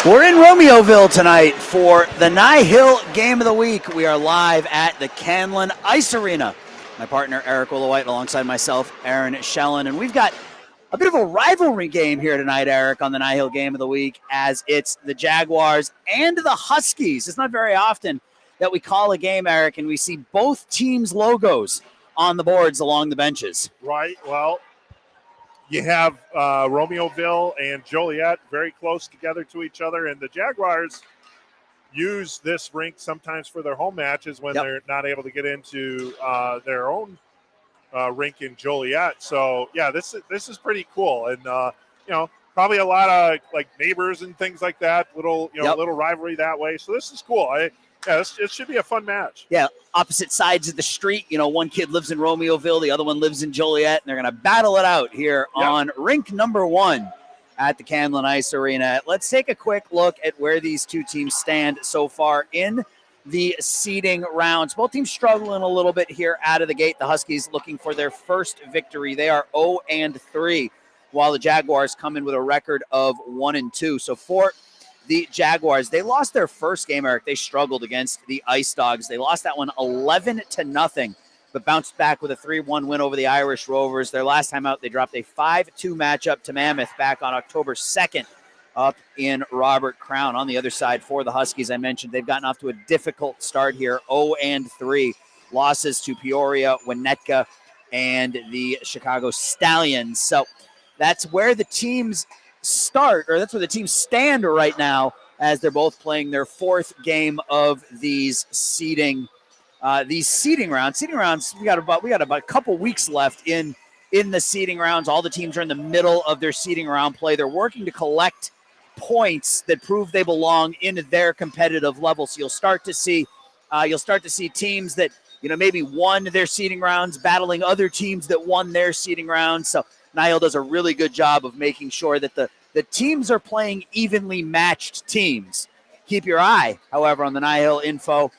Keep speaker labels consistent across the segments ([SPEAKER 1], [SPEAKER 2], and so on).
[SPEAKER 1] We're in Romeoville tonight for the NIHL Game of the Week. We are live at the Canlan Ice Arena. My partner, Eric Willowhite, alongside myself, Aaron Schellen. And we've got a bit of a rivalry game here tonight, Eric, on the NIHL Game of the Week, as it's the Jaguars and the Huskies. It's not very often that we call a game, Eric, and we see both teams' logos on the boards along the benches.
[SPEAKER 2] Right. Well, you have Romeoville and Joliet very close together to each other, and the Jaguars use this rink sometimes for their home matches when they're not able to get into their own rink in Joliet. So, yeah, this is pretty cool, and probably a lot of like neighbors and things like that. Little rivalry that way. So this is cool. It should be a fun match.
[SPEAKER 1] Yeah, opposite sides of the street. One kid lives in Romeoville, the other one lives in Joliet, and they're going to battle it out here on rink number 1 at the Canlan Ice Arena. Let's take a quick look at where these two teams stand so far in the seeding rounds. Both teams struggling a little bit here out of the gate. The Huskies looking for their first victory. They are 0-3, while the Jaguars come in with a record of 1-2. So for the Jaguars, they lost their first game, Eric. They struggled against the Ice Dogs. They lost that one 11-0, but bounced back with a 3-1 win over the Irish Rovers. Their last time out, they dropped a 5-2 matchup to Mammoth back on October 2nd up in Robert Crown. On the other side for the Huskies, I mentioned they've gotten off to a difficult start here, 0-3. Losses to Peoria, Winnetka, and the Chicago Stallions. So that's where the teams start, or that's where the teams stand right now, as they're both playing their fourth game of these seeding rounds. Seeding rounds, we got about a couple weeks left in the seeding rounds. All the teams are in the middle of their seeding round play. They're working to collect points that prove they belong in their competitive level. So you'll start to see teams that maybe won their seeding rounds battling other teams that won their seeding rounds. So NIHL does a really good job of making sure that the teams are playing evenly matched teams. Keep your eye, however, on the NIHL.info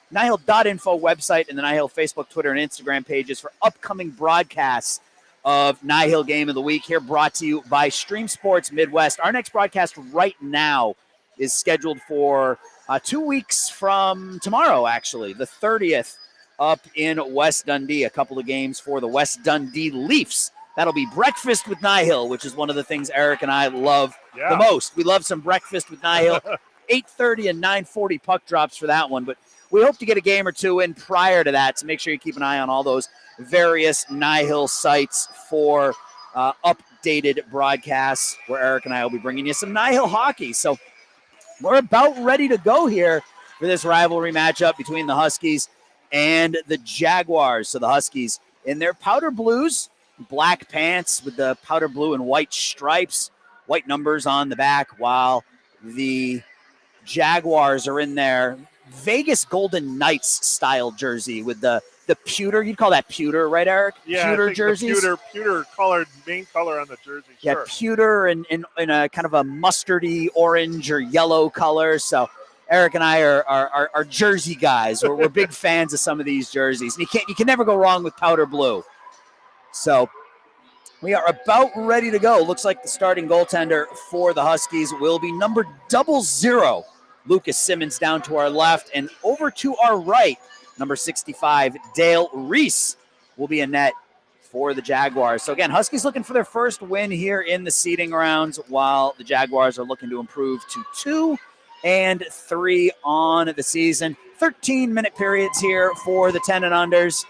[SPEAKER 1] website, and the NIHL Facebook, Twitter, and Instagram pages for upcoming broadcasts of NIHL Game of the Week, here brought to you by Stream Sports Midwest. Our next broadcast right now is scheduled for 2 weeks from tomorrow, actually, the 30th, up in West Dundee. A couple of games for the West Dundee Leafs. That'll be Breakfast with NIHL, which is one of the things Eric and I love the most. We love some Breakfast with NIHL. 8:30 and 9:40 puck drops for that one. But we hope to get a game or two in prior to that, so make sure you keep an eye on all those various NIHL sites for updated broadcasts, where Eric and I will be bringing you some NIHL hockey. So we're about ready to go here for this rivalry matchup between the Huskies and the Jaguars. So the Huskies in their powder blues, black pants with the powder blue and white stripes, white numbers on the back, while the Jaguars are in their Vegas Golden Knights style jersey with the pewter. You'd call that pewter, right, Eric?
[SPEAKER 2] Yeah,
[SPEAKER 1] pewter jerseys.
[SPEAKER 2] Pewter colored, main color on the jersey.
[SPEAKER 1] Yeah,
[SPEAKER 2] sure.
[SPEAKER 1] Pewter in a kind of a mustardy orange or yellow color. So Eric and I are jersey guys. We're big fans of some of these jerseys. And you can never go wrong with powder blue. So we are about ready to go. Looks like the starting goaltender for the Huskies will be number 00, Lucas Simmons, down to our left, and over to our right, number 65, Dale Reese, will be in net for the Jaguars. So again, Huskies looking for their first win here in the seeding rounds, while the Jaguars are looking to improve to 2-3 on the season. 13-minute periods here for the 10 and unders.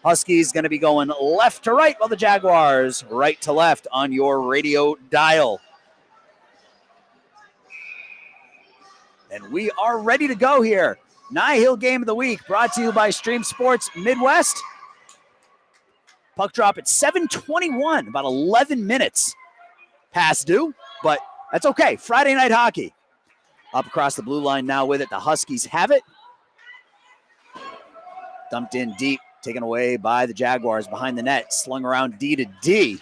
[SPEAKER 1] Huskies going to be going left to right, while the Jaguars right to left on your radio dial. And we are ready to go here. NIHL Game of the Week, brought to you by Stream Sports Midwest. Puck drop at 7:21, about 11 minutes past due, but that's okay. Friday night hockey. Up across the blue line now with it. The Huskies have it. Dumped in deep, taken away by the Jaguars behind the net, slung around D to D.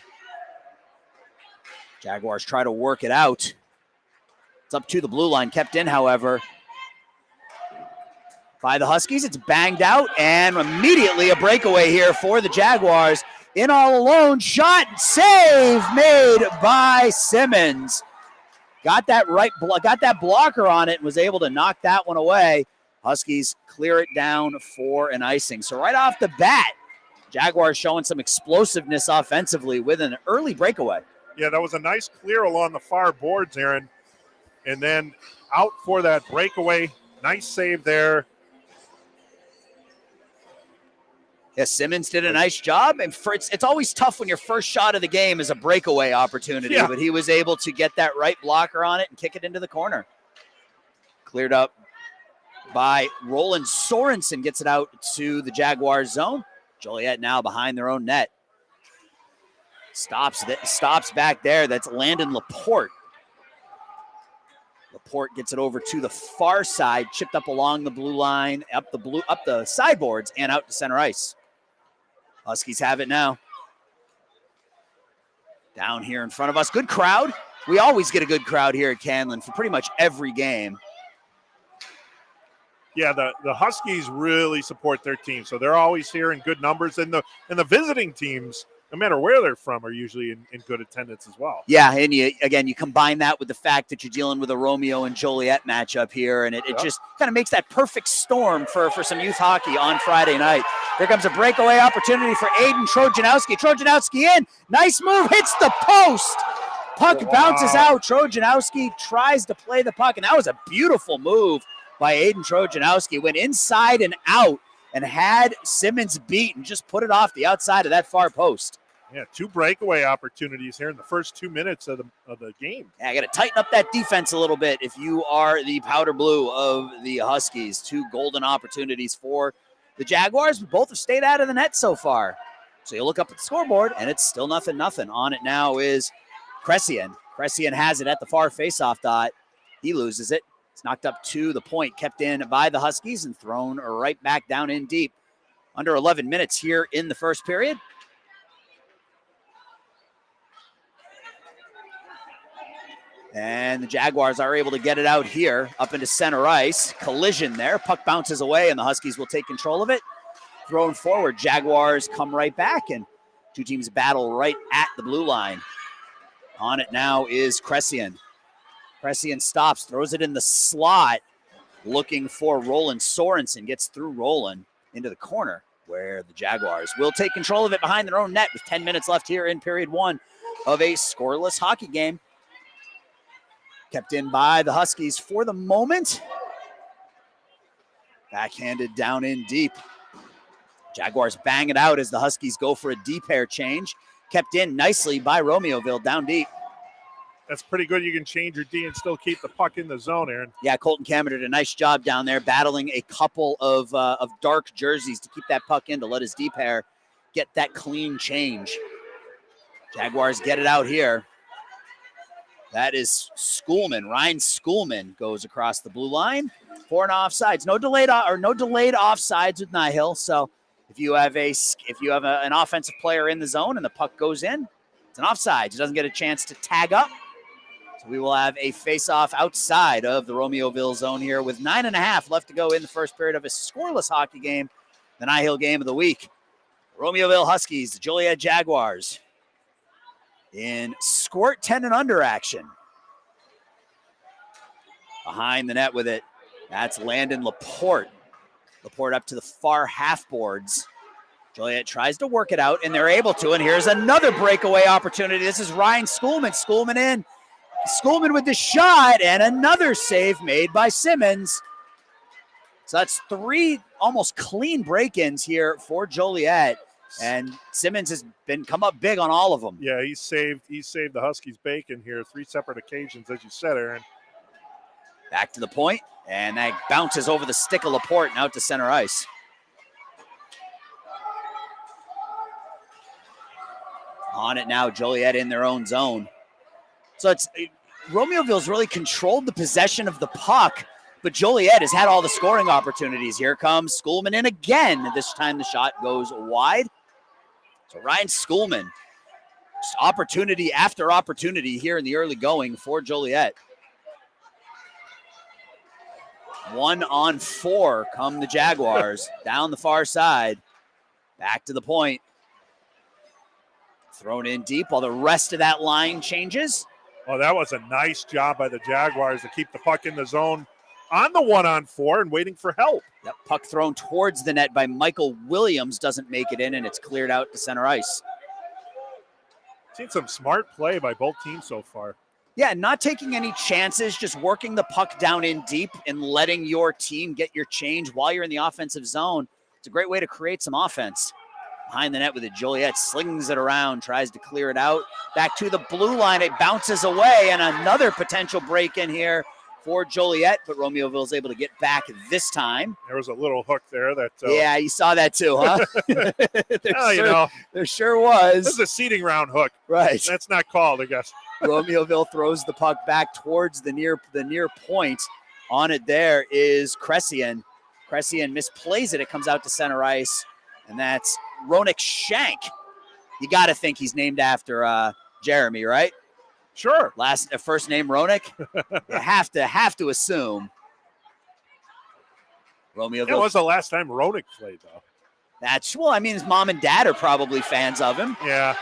[SPEAKER 1] Jaguars try to work it out. It's up to the blue line, kept in, however, by the Huskies. It's banged out, and immediately a breakaway here for the Jaguars. In all alone, shot, save made by Simmons. got that blocker on it and was able to knock that one away. Huskies clear it down for an icing. So right off the bat, Jaguars showing some explosiveness offensively with an early breakaway.
[SPEAKER 2] Yeah, that was a nice clear along the far boards, Aaron. And then out for that breakaway. Nice save there.
[SPEAKER 1] Yeah, Simmons did a nice job. And it's always tough when your first shot of the game is a breakaway opportunity, but he was able to get that right blocker on it and kick it into the corner. Cleared up by Roland Sorensen, gets it out to the Jaguars zone. Joliet now behind their own net. Stops back there. That's Landon Laporte. Laporte gets it over to the far side, chipped up along the blue line, up the sideboards, and out to center ice. Huskies have it now. Down here in front of us. Good crowd. We always get a good crowd here at Canlan for pretty much every game.
[SPEAKER 2] Yeah, the Huskies really support their team, so they're always here in good numbers. And the visiting teams, no matter where they're from, are usually in good attendance as well.
[SPEAKER 1] Yeah, and you combine that with the fact that you're dealing with a Romeo and Joliet matchup here, and it just kind of makes that perfect storm for some youth hockey on Friday night. Here comes a breakaway opportunity for Aiden Trojanowski. Trojanowski in. Nice move. Hits the post. Puck bounces out. Trojanowski tries to play the puck, and that was a beautiful move by Aiden Trojanowski. Went inside and out and had Simmons beat and just put it off the outside of that far post.
[SPEAKER 2] Yeah, 2 breakaway opportunities here in the first 2 minutes of the game.
[SPEAKER 1] Yeah, I got to tighten up that defense a little bit if you are the powder blue of the Huskies. 2 golden opportunities for the Jaguars, but both have stayed out of the net so far. So you look up at the scoreboard, and it's still 0-0. On it now is Cressian. Cressian has it at the far faceoff dot. He loses it. It's knocked up to the point, kept in by the Huskies, and thrown right back down in deep. Under 11 minutes here in the first period. And the Jaguars are able to get it out here up into center ice. Collision there. Puck bounces away, and the Huskies will take control of it. Thrown forward. Jaguars come right back, and 2 teams battle right at the blue line. On it now is Cressian. Cressian stops, throws it in the slot, looking for Roland Sorensen. Gets through Roland into the corner, where the Jaguars will take control of it behind their own net with 10 minutes left here in period 1 of a scoreless hockey game. Kept in by the Huskies for the moment. Backhanded down in deep. Jaguars bang it out as the Huskies go for a D-pair change. Kept in nicely by Romeoville down deep.
[SPEAKER 2] That's pretty good. You can change your D and still keep the puck in the zone, Aaron.
[SPEAKER 1] Yeah, Colton Cameron did a nice job down there battling a couple of dark jerseys to keep that puck in to let his D-pair get that clean change. Jaguars get it out here. That is Schoolman. Ryan Schoolman goes across the blue line for an offsides. No delayed offsides with NIHL. So if you have an offensive player in the zone and the puck goes in, it's an offsides. He doesn't get a chance to tag up. So we will have a face-off outside of the Romeoville zone here with 9.5 left to go in the first period of a scoreless hockey game, the NIHL game of the week. Romeoville Huskies, the Joliet Jaguars in Squirt 10 and under action. Behind the net with it, that's Landon Laporte. Laporte up to the far half boards. Joliet tries to work it out, and they're able to. And here's another breakaway opportunity. This is Ryan Schoolman. Schoolman in. Schoolman with the shot, and another save made by Simmons. So that's 3 almost clean break-ins here for Joliet. And Simmons has come up big on all of them.
[SPEAKER 2] Yeah, he saved the Huskies bacon here 3 separate occasions, as you said, Aaron.
[SPEAKER 1] Back to the point, and that bounces over the stick of Laporte and out to center ice. On it now, Joliet in their own zone. So Romeoville's really controlled the possession of the puck, but Joliet has had all the scoring opportunities. Here comes Schoolman in again. This time the shot goes wide. So Ryan Schoolman, just opportunity after opportunity here in the early going for Joliet. 1-on-4 come the Jaguars down the far side. Back to the point. Thrown in deep while the rest of that line changes.
[SPEAKER 2] Oh, that was a nice job by the Jaguars to keep the puck in the zone on the 1-on-4 and waiting for help.
[SPEAKER 1] Yep, puck thrown towards the net by Michael Williams, doesn't make it in, and it's cleared out to center ice.
[SPEAKER 2] Seen some smart play by both teams so far.
[SPEAKER 1] Yeah, not taking any chances, just working the puck down in deep and letting your team get your change while you're in the offensive zone. It's a great way to create some offense. Behind the net with it, Joliet slings it around, tries to clear it out. Back to the blue line, it bounces away, and another potential break in here for Joliet, but Romeoville is able to get back this time.
[SPEAKER 2] There was a little hook there. That
[SPEAKER 1] yeah, you saw that too, huh? There sure was.
[SPEAKER 2] This is a seating round hook.
[SPEAKER 1] Right.
[SPEAKER 2] That's not called, I guess.
[SPEAKER 1] Romeoville throws the puck back towards the near point. On it there is Cressian. Cressian misplays it. It comes out to center ice, and that's Ronik Shank. You got to think he's named after Jeremy, right?
[SPEAKER 2] Sure.
[SPEAKER 1] First name Ronik. You have to assume. Romeoville.
[SPEAKER 2] It was the last time Ronik played, though.
[SPEAKER 1] His mom and dad are probably fans of him.
[SPEAKER 2] Yeah.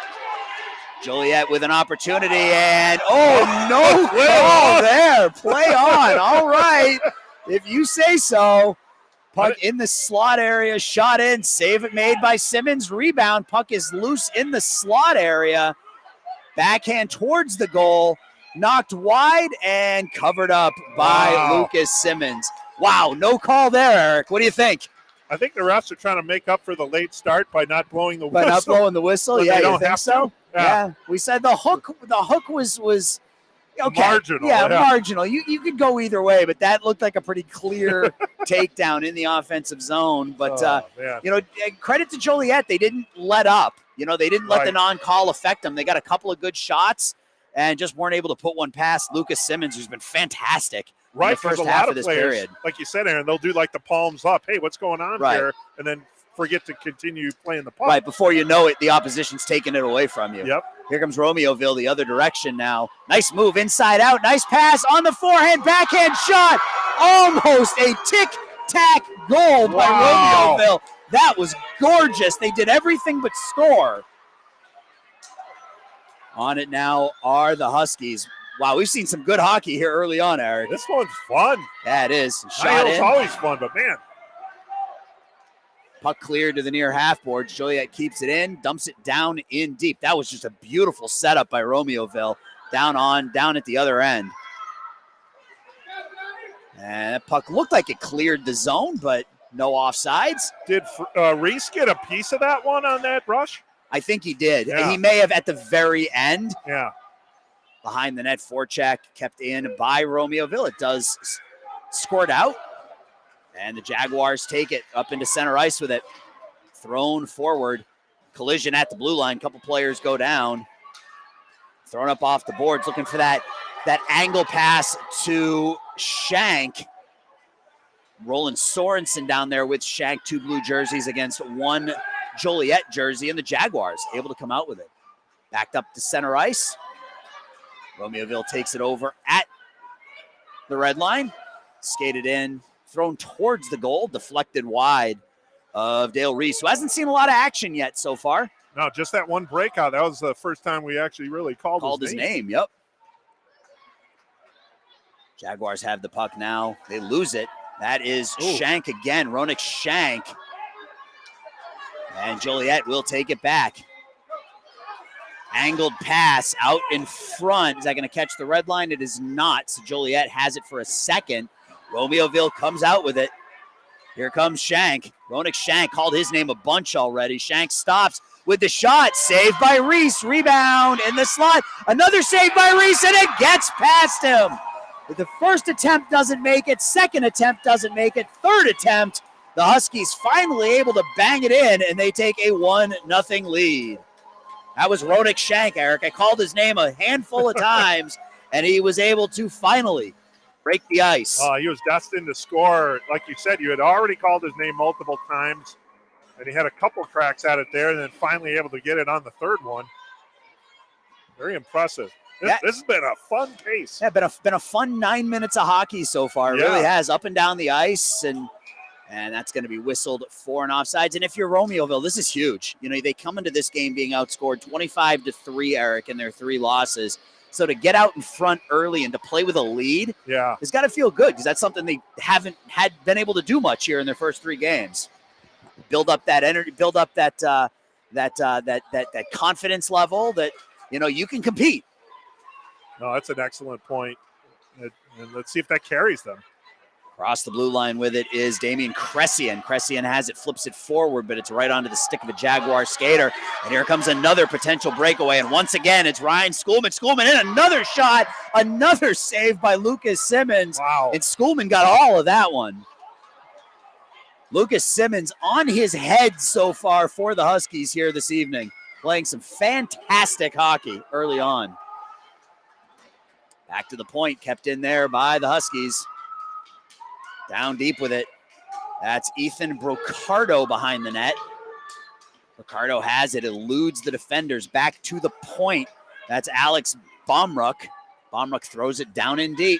[SPEAKER 1] Joliet with an opportunity, and no call there. Play on. All right. If you say so. Puck in the slot area, shot in, save it made by Simmons. Rebound, puck is loose in the slot area. Backhand towards the goal, knocked wide and covered up by Lucas Simmons. Wow, no call there, Eric. What do you think?
[SPEAKER 2] I think the refs are trying to make up for the late start by not blowing the whistle.
[SPEAKER 1] By not blowing the whistle?
[SPEAKER 2] But
[SPEAKER 1] yeah,
[SPEAKER 2] you
[SPEAKER 1] don't think so? Yeah. We said the hook was okay.
[SPEAKER 2] Marginal.
[SPEAKER 1] Yeah, marginal. You could go either way, but that looked like a pretty clear takedown in the offensive zone. But, credit to Joliet. They didn't let up. They didn't let the non-call affect them. They got a couple of good shots and just weren't able to put one past Lucas Simmons, who's been fantastic in the first half of this period.
[SPEAKER 2] Like you said, Aaron, they'll do like the palms up. Hey, what's going on here? And then forget to continue playing the puck.
[SPEAKER 1] Right, before you know it, the opposition's taking it away from you.
[SPEAKER 2] Yep.
[SPEAKER 1] Here comes Romeoville the other direction now. Nice move inside out. Nice pass on the forehand, backhand shot. Almost a tic-tac goal by Romeoville. That was gorgeous. They did everything but score. On it now are the Huskies. Wow, we've seen some good hockey here early on, Eric.
[SPEAKER 2] This one's fun.
[SPEAKER 1] Yeah, it is. Shot in.
[SPEAKER 2] It's always fun, but man.
[SPEAKER 1] Puck cleared to the near half boards. Joliet keeps it in, dumps it down in deep. That was just a beautiful setup by Romeoville. Down at the other end. And that puck looked like it cleared the zone, but no offsides.
[SPEAKER 2] Did Reese get a piece of that one on that rush?
[SPEAKER 1] I think he did.
[SPEAKER 2] Yeah.
[SPEAKER 1] He may have at the very end.
[SPEAKER 2] Yeah.
[SPEAKER 1] Behind the net, forecheck kept in by Romeoville. It does squirt out. And the Jaguars take it up into center ice with it. Thrown forward. Collision at the blue line. Couple players go down. Thrown up off the boards. Looking for that angle pass to Shank. Roland Sorensen down there with Shank. 2 blue jerseys against 1 Joliet jersey. And the Jaguars able to come out with it. Backed up to center ice. Romeoville takes it over at the red line. Skated in. Thrown towards the goal, deflected wide of Dale Reese, who hasn't seen a lot of action yet so far.
[SPEAKER 2] No, just that one breakout. That was the first time we actually really called his name.
[SPEAKER 1] Yep. Jaguars have the puck now. They lose it. That is Shank again, Ronik Shank. And Joliet will take it back. Angled pass out in front. Is that going to catch the red line? It is not. So Joliet has it for a second. Romeoville comes out with it. Here comes Shank. Ronik Shank called his name a bunch already. Shank stops with the shot. Saved by Reese. Rebound in the slot. Another save by Reese, and it gets past him. The first attempt doesn't make it. Second attempt doesn't make it. Third attempt, the Huskies finally able to bang it in, and they take a 1-0 lead. That was Ronik Shank, Eric. I called his name a handful of times, and he was able to finally break the ice.
[SPEAKER 2] He was destined to score. Like you said, you had already called his name multiple times, and he had a couple cracks at it there, and then finally able to get it on the third one. Very impressive. This has been a fun pace.
[SPEAKER 1] Yeah, been a fun 9 minutes of hockey so far. It really has, up and down the ice, and that's going to be whistled for an offsides. And if you're Romeoville, this is huge. They come into this game being outscored 25-3, Eric, in their 3 losses. So to get out in front early and to play with a lead, it's got to feel good because that's something they haven't been able to do much here in their first 3 games. Build up that energy, build up that confidence level that you can compete.
[SPEAKER 2] No, that's an excellent point, and let's see if that carries them.
[SPEAKER 1] Across the blue line with it is Damian Cressian. Cressian has it, flips it forward, but it's right onto the stick of a Jaguar skater. And here comes another potential breakaway. And once again, it's Ryan Schoolman. Schoolman in another shot, another save by Lucas Simmons.
[SPEAKER 2] Wow.
[SPEAKER 1] And Schoolman got all of that one. Lucas Simmons on his head so far for the Huskies here this evening, playing some fantastic hockey early on. Back to the point, kept in there by the Huskies. Down deep with it. That's Ethan Brocardo behind the net. Brocardo has it, eludes the defenders back to the point. That's Alex Bomruck. Bomruck throws it down in deep.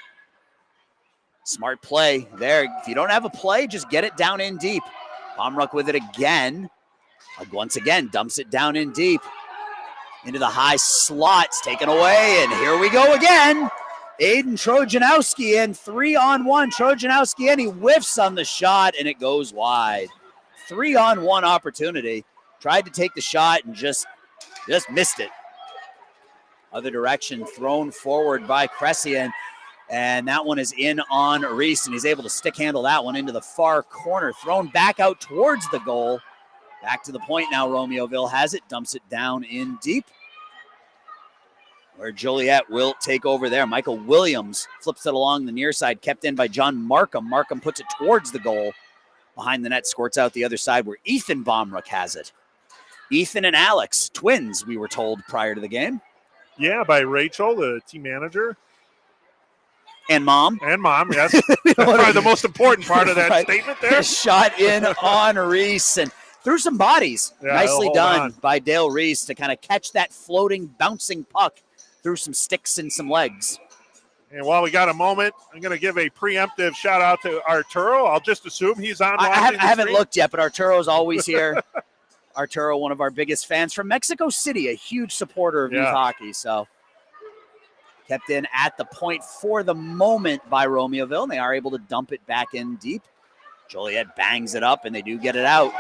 [SPEAKER 1] Smart play there. If you don't have a play, just get it down in deep. Bomruck with it again. Once again, dumps it down in deep. Into the high slots, taken away, and here we go again. Aiden Trojanowski in 3-on-1. Trojanowski in, he whiffs on the shot, and it goes wide. 3-on-1 opportunity. Tried to take the shot and just missed it. Other direction, thrown forward by Cressian, and that one is in on Reese, and he's able to stick handle that one into the far corner. Thrown back out towards the goal. Back to the point now, Romeoville has it, dumps it down in deep, where Joliet will take over there. Michael Williams flips it along the near side, kept in by John Markham. Markham puts it towards the goal. Behind the net, squirts out the other side where Ethan Bomruck has it. Ethan and Alex, twins, we were told prior to the game.
[SPEAKER 2] Yeah, by Rachel, the team manager.
[SPEAKER 1] And mom.
[SPEAKER 2] And mom, yes. That's probably the most important part of that statement there.
[SPEAKER 1] Shot in on Reese and threw some bodies. Nicely done by Dale Reese to kind of catch that floating, bouncing puck through some sticks and some legs.
[SPEAKER 2] And while we got a moment, I'm going to give a preemptive shout out to Arturo. I'll just assume he's on.
[SPEAKER 1] I haven't looked yet, but Arturo's always here. Arturo, one of our biggest fans from Mexico City, a huge supporter of youth hockey. So kept in at the point for the moment by Romeoville, and they are able to dump it back in deep. Joliet bangs it up, and they do get it out.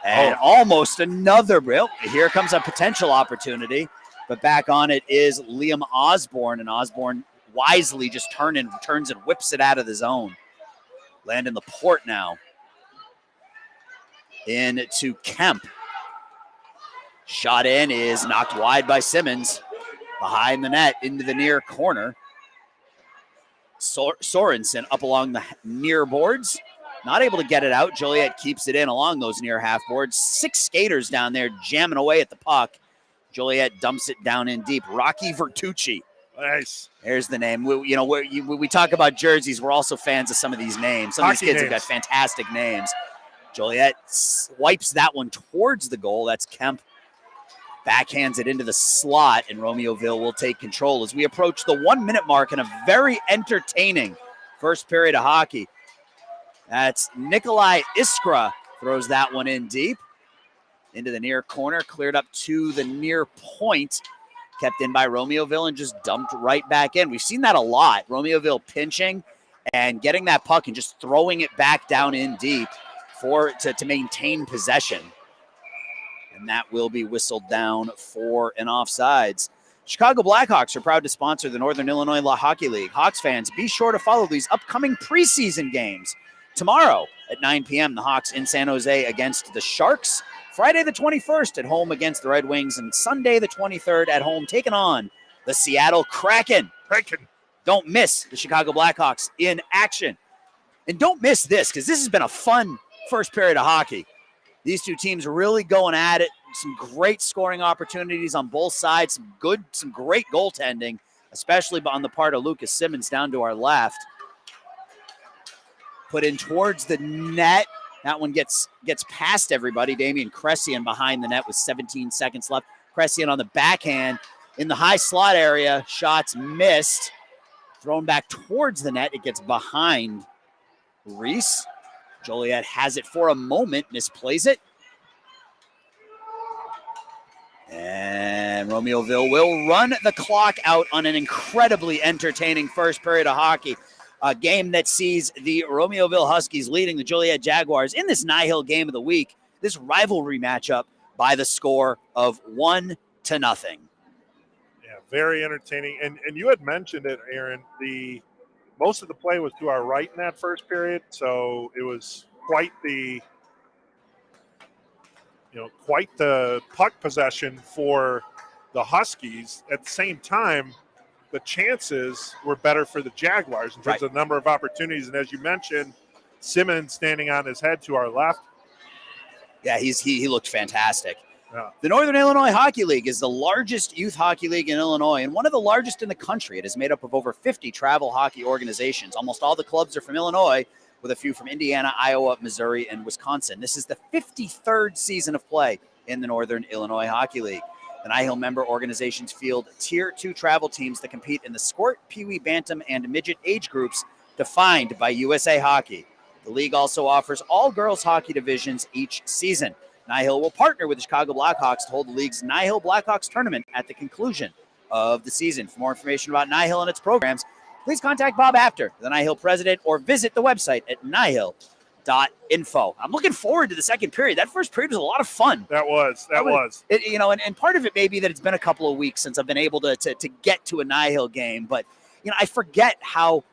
[SPEAKER 1] And almost another. Well, here comes a potential opportunity. But back on it is Liam Osborne, and Osborne wisely just turns and whips it out of the zone. Land in the port now. In to Kemp. Shot in is knocked wide by Simmons. Behind the net into the near corner. Sorensen up along the near boards. Not able to get it out. Joliet keeps it in along those near half boards. 6 skaters down there jamming away at the puck. Joliet dumps it down in deep. Rocky Vertucci.
[SPEAKER 2] Nice.
[SPEAKER 1] There's the name. We talk about jerseys. We're also fans of some of these names. Some of these kids have got fantastic names. Joliet swipes that one towards the goal. That's Kemp. Backhands it into the slot, and Romeoville will take control as we approach the 1-minute mark in a very entertaining first period of hockey. That's Nikolai Iskra throws that one in deep. Into the near corner, cleared up to the near point. Kept in by Romeoville and just dumped right back in. We've seen that a lot. Romeoville pinching and getting that puck and just throwing it back down in deep to maintain possession. And that will be whistled down for an offsides. Chicago Blackhawks are proud to sponsor the Northern Illinois Hockey League. Hawks fans, be sure to follow these upcoming preseason games. Tomorrow at 9 p.m., the Hawks in San Jose against the Sharks. Friday the 21st at home against the Red Wings, and Sunday the 23rd at home taking on the Seattle Kraken. Don't miss the Chicago Blackhawks in action. And don't miss this, because this has been a fun first period of hockey. These two teams really going at it. Some great scoring opportunities on both sides. Some great goaltending, especially on the part of Lucas Simmons down to our left. Put in towards the net. That one gets past everybody. Damian Cressian behind the net with 17 seconds left. Cressian on the backhand in the high slot area. Shots missed. Thrown back towards the net. It gets behind Reese. Joliet has it for a moment. Misplays it. And Romeoville will run the clock out on an incredibly entertaining first period of hockey. A game that sees the Romeoville Huskies leading the Joliet Jaguars in this NIHL game of the week, this rivalry matchup by the score of 1-0.
[SPEAKER 2] Yeah, very entertaining. And you had mentioned it, Aaron, most of the play was to our right in that first period, so it was quite the puck possession for the Huskies. At the same time, the chances were better for the Jaguars in terms of the number of opportunities. And as you mentioned, Simmons standing on his head to our left.
[SPEAKER 1] Yeah, he looked fantastic.
[SPEAKER 2] Yeah.
[SPEAKER 1] The Northern Illinois Hockey League is the largest youth hockey league in Illinois and one of the largest in the country. It is made up of over 50 travel hockey organizations. Almost all the clubs are from Illinois, with a few from Indiana, Iowa, Missouri, and Wisconsin. This is the 53rd season of play in the Northern Illinois Hockey League. The NIHL member organizations field Tier 2 travel teams that compete in the Squirt, Pee Wee, Bantam, and Midget age groups defined by USA Hockey. The league also offers all girls hockey divisions each season. NIHL will partner with the Chicago Blackhawks to hold the league's NIHL Blackhawks tournament at the conclusion of the season. For more information about NIHL and its programs, please contact Bob After, the NIHL president, or visit the website at nihil.info. I'm looking forward to the second period. That first period was a lot of fun.
[SPEAKER 2] That was.
[SPEAKER 1] And part of it may be that it's been a couple of weeks since I've been able to get to a NIHL game, but I forget how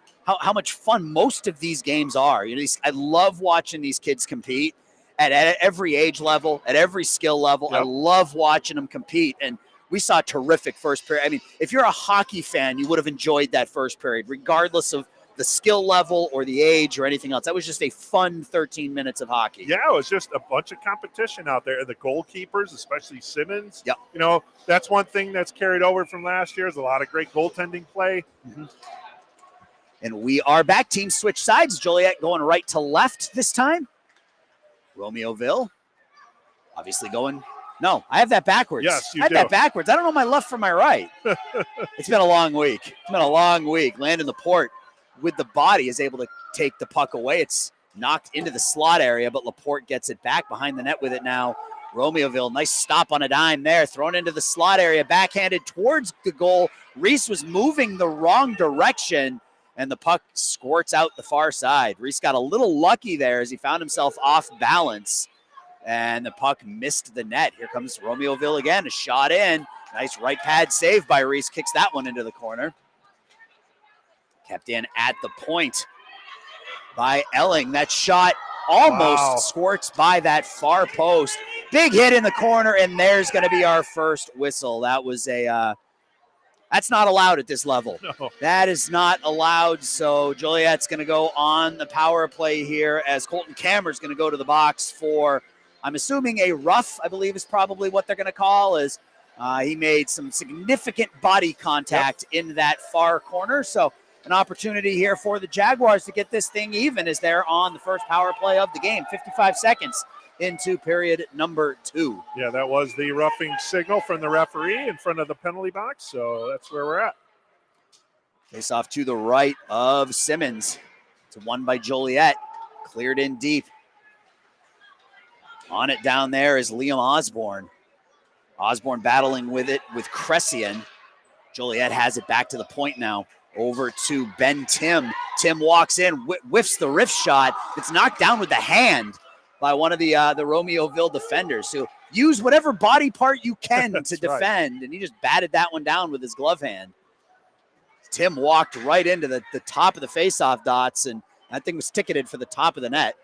[SPEAKER 1] much fun most of these games are. I love watching these kids compete at every age level, at every skill level. Yep. I love watching them compete, and we saw a terrific first period. I mean, if you're a hockey fan, you would have enjoyed that first period, regardless of the skill level or the age or anything else. That was just a fun 13 minutes of hockey.
[SPEAKER 2] Yeah, it was just a bunch of competition out there. And the goalkeepers, especially Simmons,
[SPEAKER 1] yep.
[SPEAKER 2] That's one thing that's carried over from last year is a lot of great goaltending play.
[SPEAKER 1] Mm-hmm. And we are back. Teams switch sides. Joliet going right to left this time. Romeoville obviously going... No, I have that backwards.
[SPEAKER 2] Yes, you
[SPEAKER 1] I have
[SPEAKER 2] do.
[SPEAKER 1] that backwards. I don't know my left from my right. It's been a long week. Landon Laporte with the body is able to take the puck away. It's knocked into the slot area, but Laporte gets it back behind the net with it now. Romeoville, nice stop on a dime there. Thrown into the slot area, backhanded towards the goal. Reese was moving the wrong direction, and the puck squirts out the far side. Reese got a little lucky there as he found himself off balance. And the puck missed the net. Here comes Romeoville again, a shot in. Nice right pad save by Reese. Kicks that one into the corner. Kept in at the point by Elling. That shot almost squirts by that far post. Big hit in the corner, and there's going to be our first whistle. That was that's not allowed at this level.
[SPEAKER 2] No.
[SPEAKER 1] That is not allowed. So Joliet's going to go on the power play here as Colton Kammer's going to go to the box for, I'm assuming, a rough, I believe is probably what they're going to call, is he made some significant body contact in that far corner. So an opportunity here for the Jaguars to get this thing even as they're on the first power play of the game. 55 seconds into period number 2.
[SPEAKER 2] Yeah, that was the roughing signal from the referee in front of the penalty box. So that's where we're at.
[SPEAKER 1] Face off to the right of Simmons. It's won by Joliet. Cleared in deep. On it down there is Liam Osborne. Osborne battling with it with Cressian. Joliet has it back to the point now. Over to Ben Tim. Tim walks in, whiffs the wrist shot. It's knocked down with the hand by one of the Romeoville defenders. So use whatever body part you can to defend. Right. And he just batted that one down with his glove hand. Tim walked right into the top of the faceoff dots, and that thing was ticketed for the top of the net.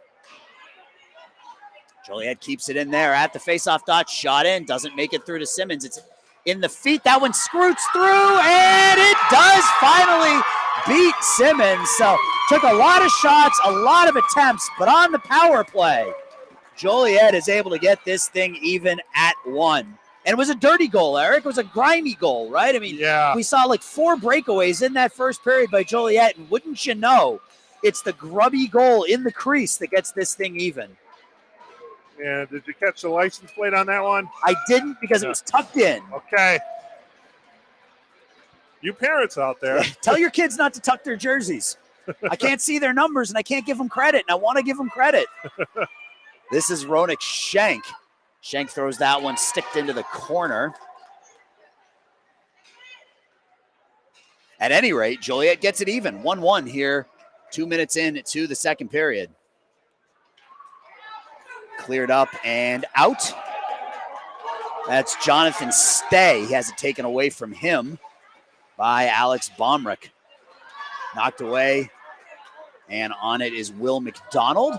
[SPEAKER 1] Joliet keeps it in there at the faceoff dot. Shot in, doesn't make it through to Simmons. It's in the feet. That one scroots through, and it does finally beat Simmons. So took a lot of shots, a lot of attempts, but on the power play, Joliet is able to get this thing even at 1. And it was a dirty goal, Eric. It was a grimy goal, right? I mean, We saw like 4 breakaways in that first period by Joliet, and wouldn't you know, it's the grubby goal in the crease that gets this thing even.
[SPEAKER 2] And did you catch the license plate on that one?
[SPEAKER 1] I didn't, because it was tucked in.
[SPEAKER 2] Okay. You parents out there.
[SPEAKER 1] Tell your kids not to tuck their jerseys. I can't see their numbers, and I can't give them credit, and I want to give them credit. This is Ronik Schenk. Schenk throws that one sticked into the corner. At any rate, Joliet gets it even. 1-1 here, 2 minutes into the second period. Cleared up and out. That's Jonathan Stay. He has it taken away from him by Alex Bomrick. Knocked away, and on it is Will McDonald.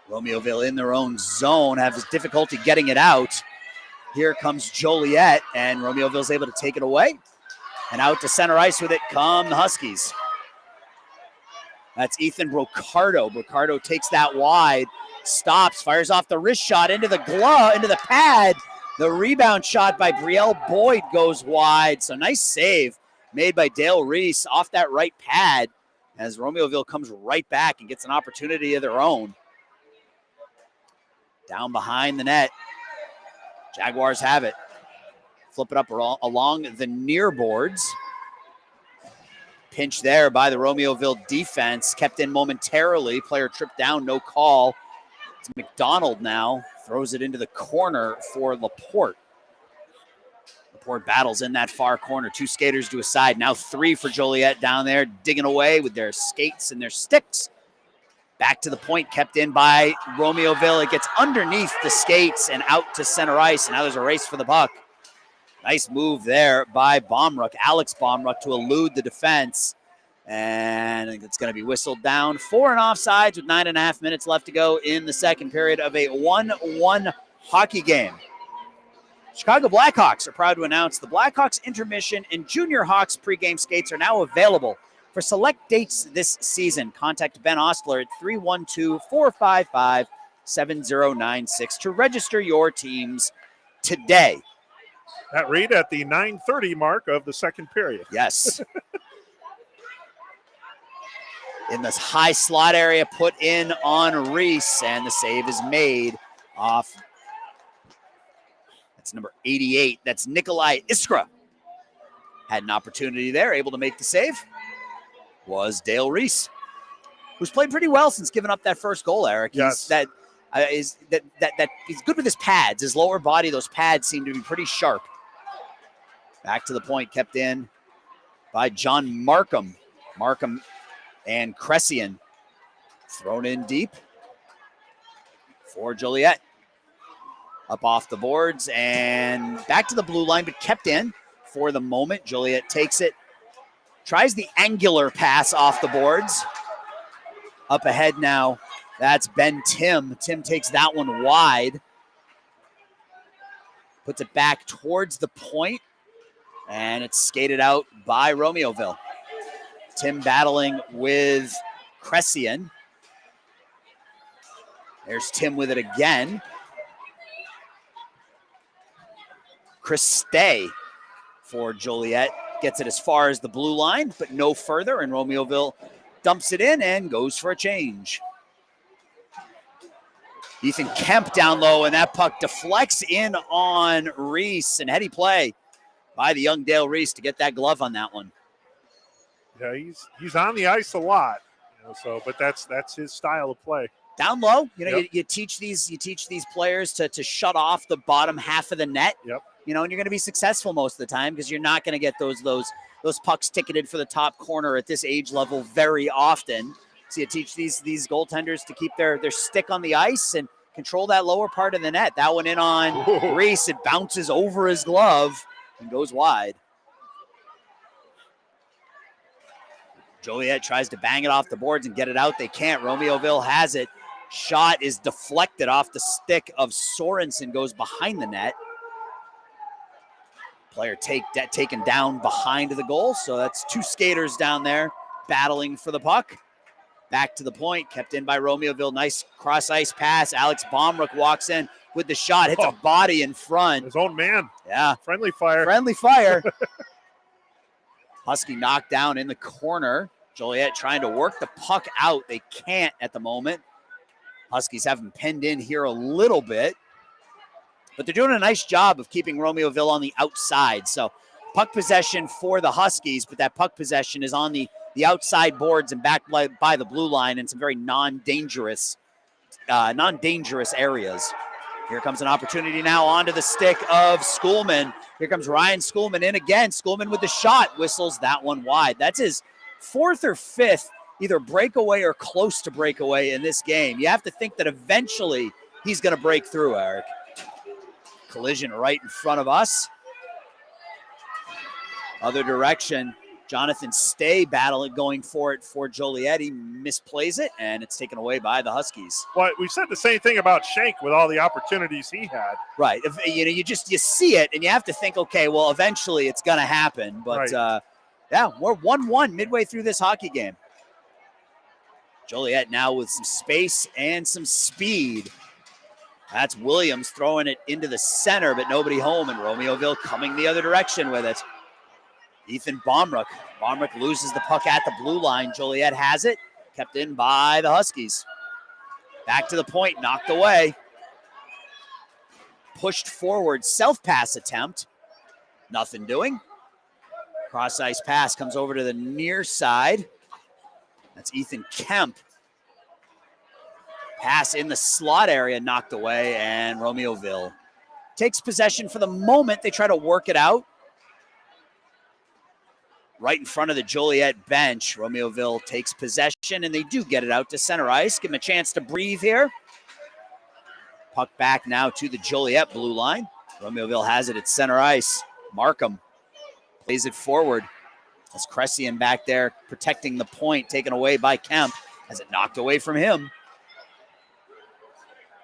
[SPEAKER 1] Romeoville in their own zone, have difficulty getting it out. Here comes Joliet, and Romeoville's able to take it away. And out to center ice with it come the Huskies. That's Ethan Brocardo. Brocardo takes that wide, stops, fires off the wrist shot into the glove, into the pad. The rebound shot by Brielle Boyd goes wide. So nice save made by Dale Reese off that right pad as Romeoville comes right back and gets an opportunity of their own. Down behind the net. Jaguars have it. Flip it up along the near boards. Pinch there by the Romeoville defense. Kept in momentarily. Player tripped down, no call. It's McDonald now. Throws it into the corner for Laporte. Laporte battles in that far corner. Two skaters to a side. Now three for Joliet down there, digging away with their skates and their sticks. Back to the point, kept in by Romeoville. It gets underneath the skates and out to center ice. And now there's a race for the puck. Nice move there by Bomruck, Alex Bomruck, to elude the defense. And it's going to be whistled down for an offsides with 9.5 minutes left to go in the second period of a 1-1 hockey game. Chicago Blackhawks are proud to announce the Blackhawks intermission and Junior Hawks pregame skates are now available for select dates this season. Contact Ben Ostler at 312-455-7096 to register your teams today.
[SPEAKER 2] That read at the 9:30 mark of the second period.
[SPEAKER 1] Yes. In this high slot area, put in on Reese, and the save is made off. That's number 88. That's Nikolai Iskra. Had an opportunity there, able to make the save. Was Dale Reese, who's played pretty well since giving up that first goal, Eric.
[SPEAKER 2] Yes.
[SPEAKER 1] He's he's good with his pads. His lower body, those pads seem to be pretty sharp. Back to the point, kept in by John Markham. Markham and Cressian thrown in deep for Joliet. Up off the boards and back to the blue line, but kept in for the moment. Joliet takes it, tries the angular pass off the boards. Up ahead now, that's Ben Tim. Tim takes that one wide. Puts it back towards the point, and it's skated out by Romeoville. Tim battling with Cressian. There's Tim with it again. Chris Stay for Joliet gets it as far as the blue line, but no further, and Romeoville dumps it in and goes for a change. Ethan Kemp down low, and that puck deflects in on Reese, and heady play by the young Dale Reese to get that glove on that one.
[SPEAKER 2] Yeah, he's on the ice a lot, but that's his style of play.
[SPEAKER 1] Down low,
[SPEAKER 2] Yep.
[SPEAKER 1] you teach these players to shut off the bottom half of the net.
[SPEAKER 2] Yep.
[SPEAKER 1] And you're going to be successful most of the time because you're not going to get those pucks ticketed for the top corner at this age level very often. So you teach these goaltenders to keep their stick on the ice and control that lower part of the net. That one in on Reese. It bounces over his glove and goes wide. Joliet tries to bang it off the boards and get it out. They can't. Romeoville has it. Shot is deflected off the stick of Sorensen, goes behind the net. Player taken down behind the goal. So that's two skaters down there battling for the puck. Back to the point, kept in by Romeoville. Nice cross-ice pass. Alex Bomruck walks in with the shot, hits a body in front.
[SPEAKER 2] His own man.
[SPEAKER 1] Yeah.
[SPEAKER 2] Friendly fire.
[SPEAKER 1] Friendly fire. Husky knocked down in the corner. Joliet trying to work the puck out. They can't at the moment. Huskies have him pinned in here a little bit. But they're doing a nice job of keeping Romeoville on the outside. So puck possession for the Huskies, but that puck possession is on the outside boards and back by the blue line in some very non-dangerous areas. Here comes an opportunity now onto the stick of Schoolman. Here comes Ryan Schoolman in again. Schoolman with the shot, whistles that one wide. That's his 4th or 5th either breakaway or close to breakaway in this game. You have to think that eventually he's going to break through, Eric. Collision right in front of us. Other direction. Jonathan Stay battling, going for it for Joliet. He misplays it, and it's taken away by the Huskies.
[SPEAKER 2] Well, we said the same thing about Shank with all the opportunities he had.
[SPEAKER 1] Right. If, you see it, and you have to think, okay, well, eventually it's going to happen. But,
[SPEAKER 2] right.
[SPEAKER 1] Yeah, we're 1-1 midway through this hockey game. Joliet now with some space and some speed. That's Williams throwing it into the center, but nobody home, and Romeoville coming the other direction with it. Ethan Bomruck. Bomruck loses the puck at the blue line. Joliet has it, kept in by the Huskies. Back to the point, knocked away. Pushed forward, self-pass attempt. Nothing doing. Cross-ice pass comes over to the near side. That's Ethan Kemp. Pass in the slot area, knocked away, and Romeoville takes possession for the moment. They try to work it out. Right in front of the Joliet bench, Romeoville takes possession, and they do get it out to center ice. Give them a chance to breathe here. Puck back now to the Joliet blue line. Romeoville has it at center ice. Markham plays it forward. As Cressian back there protecting the point, taken away by Kemp, as it knocked away from him.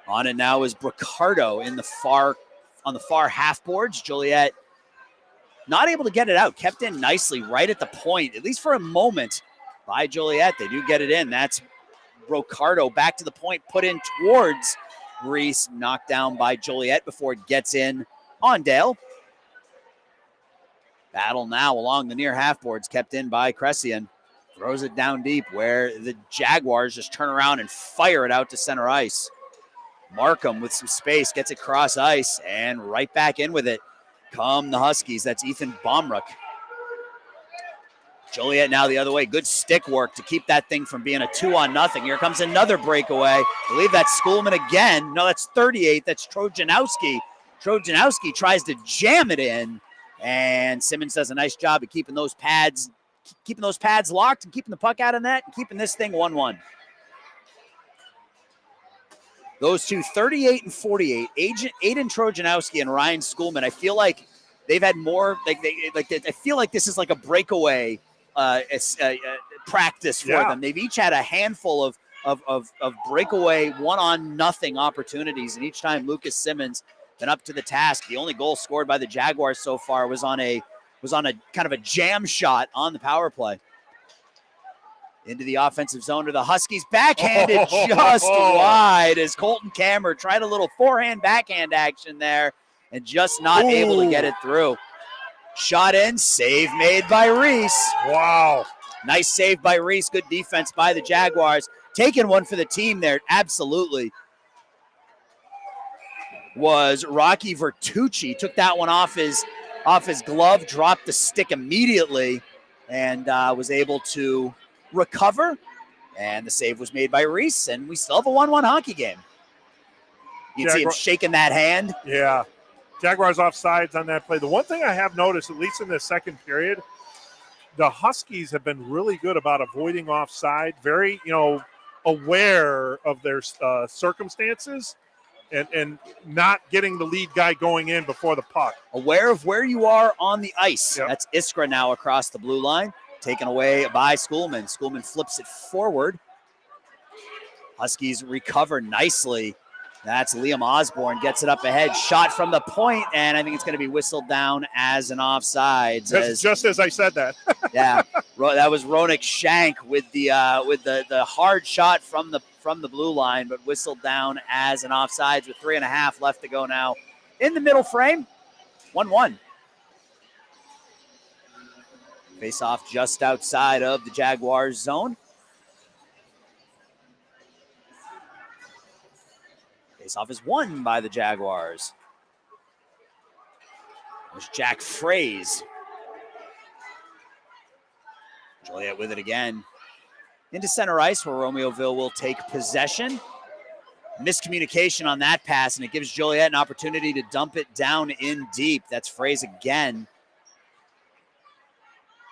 [SPEAKER 1] On it now is Bricardo on the far half boards. Joliet not able to get it out. Kept in nicely right at the point, at least for a moment, by Joliet. They do get it in. That's Brocardo back to the point, put in towards Reese, knocked down by Joliet before it gets in on Dale. Battle now along the near half boards, kept in by Cressian. Throws it down deep where the Jaguars just turn around and fire it out to center ice. Markham with some space, gets it cross ice, and right back in with it come the Huskies. That's Ethan Bomruck. Joliet now the other way. Good stick work to keep that thing from being a 2-0. Here comes another breakaway. I believe that's Schoolman again. No, that's 38. That's Trojanowski. Trojanowski tries to jam it in, and Simmons does a nice job of keeping those pads locked and keeping the puck out of net and keeping this thing 1-1. Those two, 38 and 48, Aiden Trojanowski and Ryan Schoolman, I feel like they've had more, I feel like this is like a breakaway practice for them. They've each had a handful of breakaway 1-0 opportunities, and each time Lucas Simmons been up to the task. The only goal scored by the Jaguars so far was on a kind of a jam shot on the power play. Into the offensive zone to the Huskies. Backhanded just wide as Colton Kammer tried a little forehand backhand action there and just not able to get it through. Shot in, save made by Reese.
[SPEAKER 2] Wow.
[SPEAKER 1] Nice save by Reese. Good defense by the Jaguars. Taking one for the team there, absolutely. Was Rocky Vertucci. Took that one off his glove, dropped the stick immediately, and was able to recover, and the save was made by Reese, and we still have a 1-1 hockey game. You can see him shaking that hand.
[SPEAKER 2] Yeah. Jaguars offsides on that play. The one thing I have noticed, at least in the second period, the Huskies have been really good about avoiding offside, very, aware of their circumstances and not getting the lead guy going in before the puck.
[SPEAKER 1] Aware of where you are on the ice.
[SPEAKER 2] Yep.
[SPEAKER 1] That's Iskra now across the blue line. Taken away by Schoolman. Schoolman flips it forward. Huskies recover nicely. That's Liam Osborne, gets it up ahead. Shot from the point, and I think it's going to be whistled down as an offside.
[SPEAKER 2] Just as I said that.
[SPEAKER 1] Yeah, that was Ronik Shank with the hard shot from the blue line, but whistled down as an offside with 3.5 left to go now. In the middle frame, 1-1. Face off just outside of the Jaguars zone. Face off is won by the Jaguars. There's Jack Fraze. Joliet with it again. Into center ice where Romeoville will take possession. Miscommunication on that pass, and it gives Joliet an opportunity to dump it down in deep. That's Fraze again.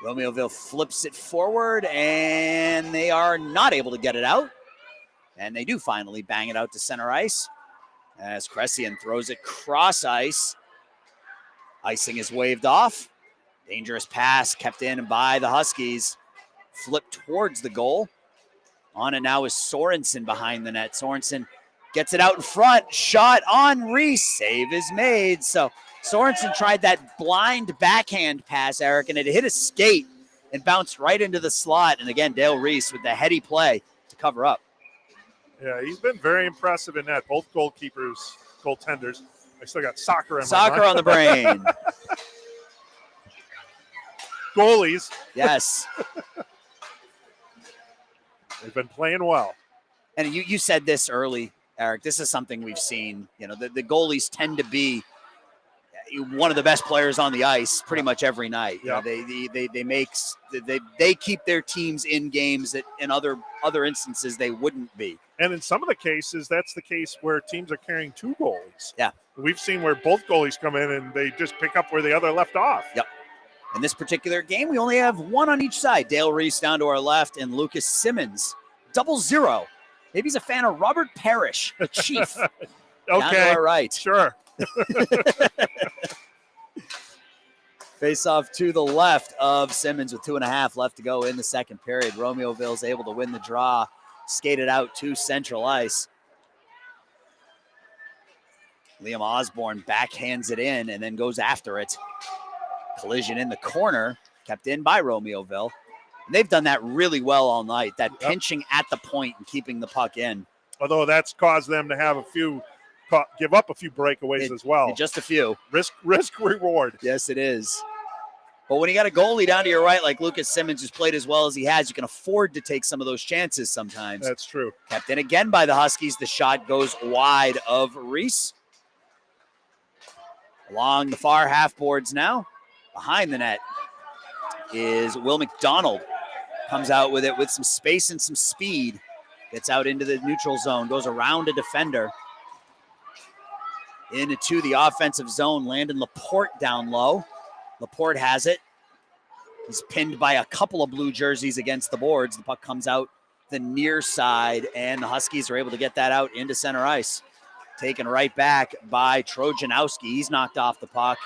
[SPEAKER 1] Romeoville flips it forward, and they are not able to get it out. And they do finally bang it out to center ice as Cressian throws it cross ice. Icing is waved off. Dangerous pass kept in by the Huskies. Flipped towards the goal. On it now is Sorensen behind the net. Sorensen gets it out in front. Shot on Reese. Save is made. So Sorensen tried that blind backhand pass, Eric, and it hit a skate and bounced right into the slot. And again, Dale Reese with the heady play to cover up.
[SPEAKER 2] Yeah, he's been very impressive in that. Both goaltenders. I still got soccer in my
[SPEAKER 1] Soccer
[SPEAKER 2] mind.
[SPEAKER 1] on the brain.
[SPEAKER 2] Goalies.
[SPEAKER 1] Yes.
[SPEAKER 2] They've been playing well.
[SPEAKER 1] And you said this early, Eric. This is something we've seen. You know, the goalies tend to be one of the best players on the ice pretty much every night.
[SPEAKER 2] Yeah.
[SPEAKER 1] You know, they keep their teams in games that in other instances they wouldn't be.
[SPEAKER 2] And in some of the cases, that's the case where teams are carrying two goalies.
[SPEAKER 1] Yeah.
[SPEAKER 2] We've seen where both goalies come in and they just pick up where the other left off.
[SPEAKER 1] Yep. In this particular game, we only have one on each side. Dale Reese down to our left and Lucas Simmons. 0-0. Maybe he's a fan of Robert Parrish, the Chief.
[SPEAKER 2] Okay.
[SPEAKER 1] Down to our right.
[SPEAKER 2] Sure.
[SPEAKER 1] Face off to the left of Simmons with 2.5 left to go in the second period. Romeoville's able to win the draw. Skated out to central ice. Liam Osborne backhands it in and then goes after it. Collision in the corner, kept in by Romeoville. And they've done that really well all night, that pinching at the point and keeping the puck in.
[SPEAKER 2] Although that's caused them to have give up a few breakaways as well.
[SPEAKER 1] Just a few.
[SPEAKER 2] Risk reward.
[SPEAKER 1] Yes, it is. But when you got a goalie down to your right like Lucas Simmons, who's played as well as he has, you can afford to take some of those chances sometimes.
[SPEAKER 2] That's true.
[SPEAKER 1] Kept in again by the Huskies. The shot goes wide of Reese. Along the far half boards now. Behind the net is Will McDonald. Comes out with it with some space and some speed. Gets out into the neutral zone. Goes around a defender. Into the offensive zone. Landon Laporte down low. Laporte has it. He's pinned by a couple of blue jerseys against the boards. The puck comes out the near side, and the Huskies are able to get that out into center ice. Taken right back by Trojanowski. He's knocked off the puck,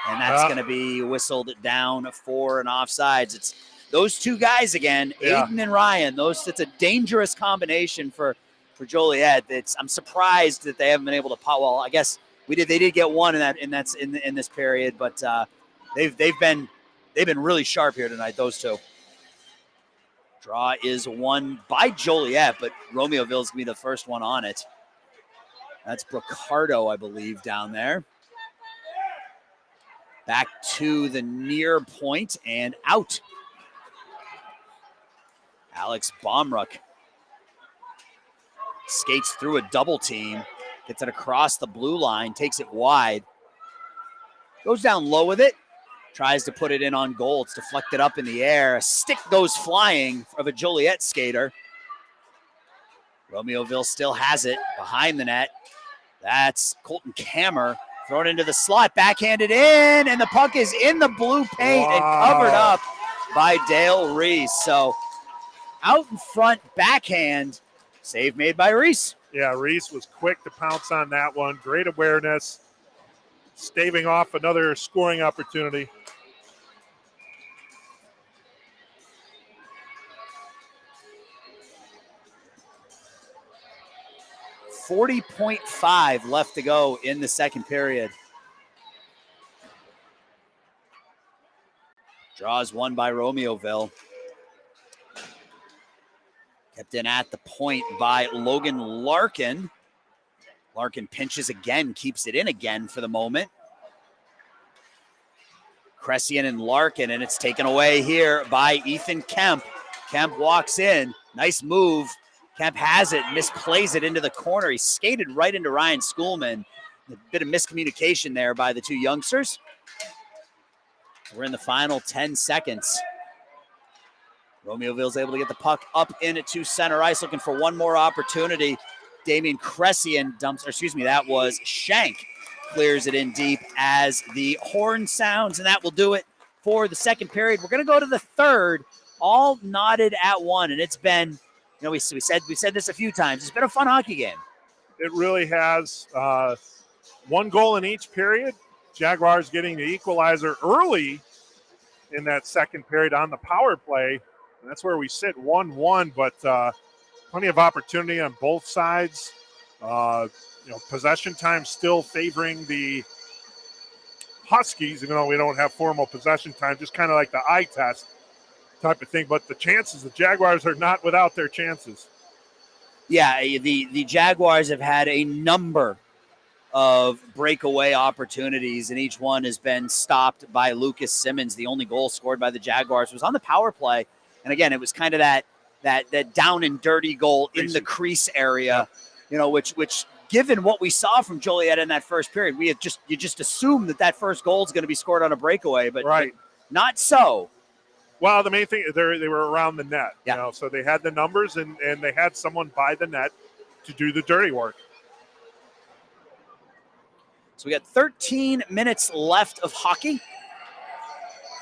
[SPEAKER 1] and that's going to be whistled down for an offsides. It's those two guys again, Aiden and Ryan. It's a dangerous combination for Joliet. I'm surprised that they haven't been able to pot. Well, I guess they did get one in this period, but they've been really sharp here tonight. Those two. Draw is won by Joliet, but Romeoville's gonna be the first one on it. That's Brocardo, I believe, down there. Back to the near point and out. Alex Bomruck skates through a double team, gets it across the blue line, takes it wide, goes down low with it, tries to put it in on goal. It's deflected up in the air. A stick goes flying of a Joliet skater. Romeoville still has it behind the net. That's Colton Kammer. Thrown into the slot, backhanded in, and the puck is in the blue paint and covered up by Dale Reese. So out in front, backhand, save made by Reese.
[SPEAKER 2] Yeah, Reese was quick to pounce on that one. Great awareness, staving off another scoring opportunity.
[SPEAKER 1] .5 left to go in the second period. Draws one by Romeoville. Kept in at the point by Logan Larkin. Larkin pinches again, keeps it in again for the moment. Cressian and Larkin, and it's taken away here by Ethan Kemp. Kemp walks in. Nice move. Kemp has it, misplays it into the corner. He skated right into Ryan Schoolman. A bit of miscommunication there by the two youngsters. We're in the final 10 seconds. Romeoville's able to get the puck up into center ice, looking for one more opportunity. Damian Cressian dumps, or excuse me, that was Shank. Clears it in deep as the horn sounds, and that will do it for the second period. We're going to go to the third, all knotted at one, and it's been, we said this a few times. It's been a fun hockey game.
[SPEAKER 2] It really has. One goal in each period. Jaguars getting the equalizer early in that second period on the power play. And that's where we sit 1-1, but plenty of opportunity on both sides. Possession time still favoring the Huskies, even though we don't have formal possession time, just kind of like the eye test type of thing. But the chances, the Jaguars are not without their chances.
[SPEAKER 1] Yeah, the Jaguars have had a number of breakaway opportunities, and each one has been stopped by Lucas Simmons. The only goal scored by the Jaguars was on the power play. And again, it was kind of that down and dirty goal in the crease area, which given what we saw from Joliet in that first period, you just assume that first goal is going to be scored on a breakaway, but not so.
[SPEAKER 2] Well, the main thing, they were around the net, so they had the numbers and they had someone by the net to do the dirty work.
[SPEAKER 1] So we got 13 minutes left of hockey,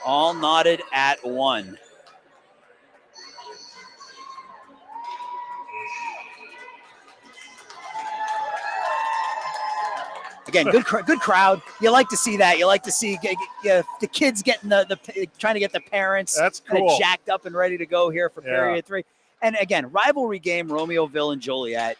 [SPEAKER 1] all knotted at one. Again, good crowd. You like to see that. You like to see the kids getting trying to get the parents
[SPEAKER 2] That's cool.
[SPEAKER 1] Kind of jacked up and ready to go here for period three. And again, rivalry game, Romeoville and Joliet.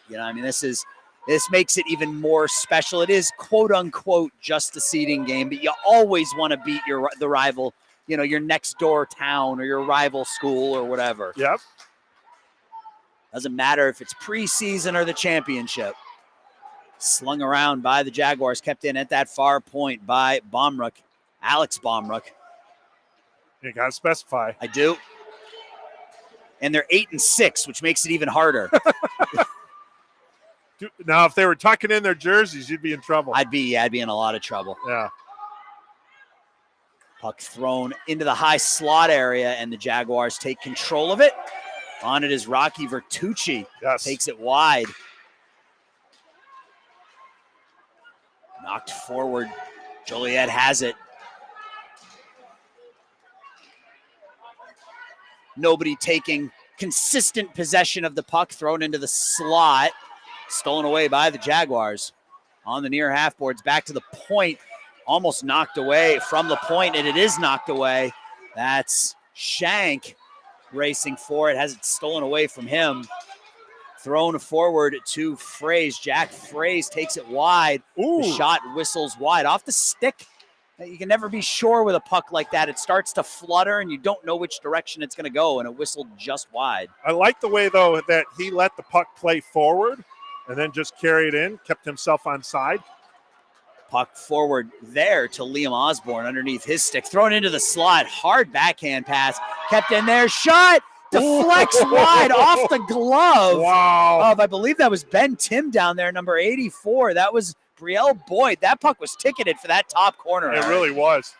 [SPEAKER 1] This makes it even more special. It is quote unquote just a seeding game, but you always want to beat the rival, your next door town or your rival school or whatever.
[SPEAKER 2] Yep.
[SPEAKER 1] Doesn't matter if it's preseason or the championship. Slung around by the Jaguars, kept in at that far point by Alex Baumruck.
[SPEAKER 2] You got to specify.
[SPEAKER 1] I do. And they're 8-6, which makes it even harder.
[SPEAKER 2] Now, if they were tucking in their jerseys, you'd be in trouble.
[SPEAKER 1] I'd be in a lot of trouble.
[SPEAKER 2] Yeah.
[SPEAKER 1] Puck thrown into the high slot area, and the Jaguars take control of it. On it is Rocky Vertucci.
[SPEAKER 2] Yes.
[SPEAKER 1] Takes it wide. Knocked forward. Joliet has it. Nobody taking consistent possession of the puck, thrown into the slot. Stolen away by the Jaguars. On the near half boards, back to the point. Almost knocked away from the point, and it is knocked away. That's Shank racing for it. Has it stolen away from him. Thrown forward to Fraze. Jack Fraze takes it wide.
[SPEAKER 2] Ooh.
[SPEAKER 1] The shot whistles wide off the stick. You can never be sure with a puck like that. It starts to flutter, and you don't know which direction it's going to go, and it whistled just wide.
[SPEAKER 2] I like the way, though, that he let the puck play forward and then just carried in, kept himself on side.
[SPEAKER 1] Puck forward there to Liam Osborne underneath his stick. Thrown into the slot. Hard backhand pass. Kept in there. Shot. Deflects wide off the glove.
[SPEAKER 2] Wow.
[SPEAKER 1] Of, I believe that was Ben Tim down there, number 84. That was Brielle Boyd. That puck was ticketed for that top corner.
[SPEAKER 2] It really was.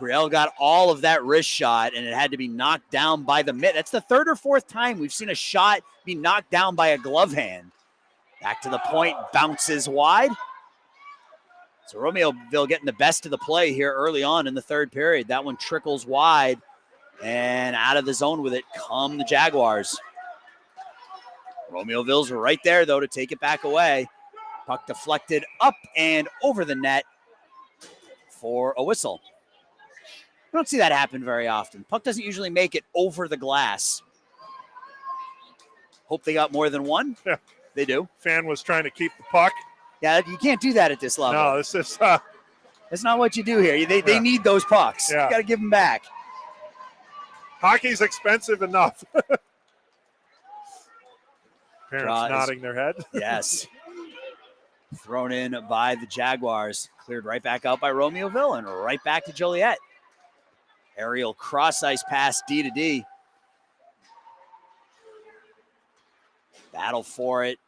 [SPEAKER 1] Brielle got all of that wrist shot, and it had to be knocked down by the mitt. That's the third or fourth time we've seen a shot be knocked down by a glove hand. Back to the point, bounces wide. So Romeoville getting the best of the play here early on in the third period. That one trickles wide, and out of the zone with it come the Jaguars. Romeoville's right there, though, to take it back away. Puck deflected up and over the net for a whistle. We don't see that happen very often. Puck doesn't usually make it over the glass. Hope they got more than one.
[SPEAKER 2] Yeah.
[SPEAKER 1] They do.
[SPEAKER 2] Fan was trying to keep the puck.
[SPEAKER 1] Yeah, you can't do that at this level.
[SPEAKER 2] No, this is...
[SPEAKER 1] That's not what you do here. They need those pucks.
[SPEAKER 2] Yeah.
[SPEAKER 1] You got to give them back.
[SPEAKER 2] Hockey's expensive enough. Parents nodding their head.
[SPEAKER 1] Yes. Thrown in by the Jaguars. Cleared right back out by Romeoville and right back to Joliet. Aerial cross-ice pass D to D. Battle for it.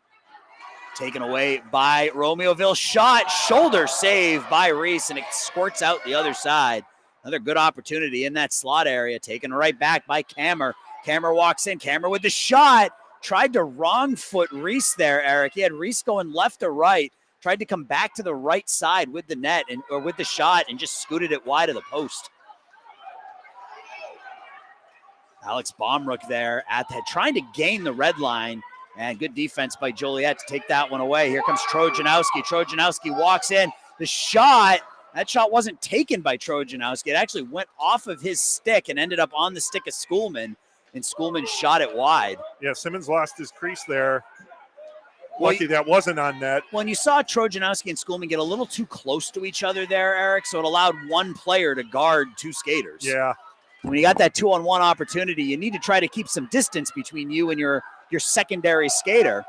[SPEAKER 1] Taken away by Romeoville. Shot, shoulder save by Reese, and it squirts out the other side. Another good opportunity in that slot area. Taken right back by Kammer. Camera walks in. Camera with the shot. Tried to wrong foot Reese there, Eric. He had Reese going left to right. Tried to come back to the right side with the net or with the shot and just scooted it wide of the post. Alex Baumrook there trying to gain the red line, and good defense by Joliet to take that one away. Here comes Trojanowski. Trojanowski walks in. The shot, that shot wasn't taken by Trojanowski. It actually went off of his stick and ended up on the stick of Schoolman, and Schoolman shot it wide.
[SPEAKER 2] Yeah, Simmons lost his crease there. Lucky that wasn't on net.
[SPEAKER 1] Well, and you saw Trojanowski and Schoolman get a little too close to each other there, Eric, so it allowed one player to guard two skaters.
[SPEAKER 2] Yeah.
[SPEAKER 1] When you got that 2-on-1 opportunity, you need to try to keep some distance between you and your secondary skater.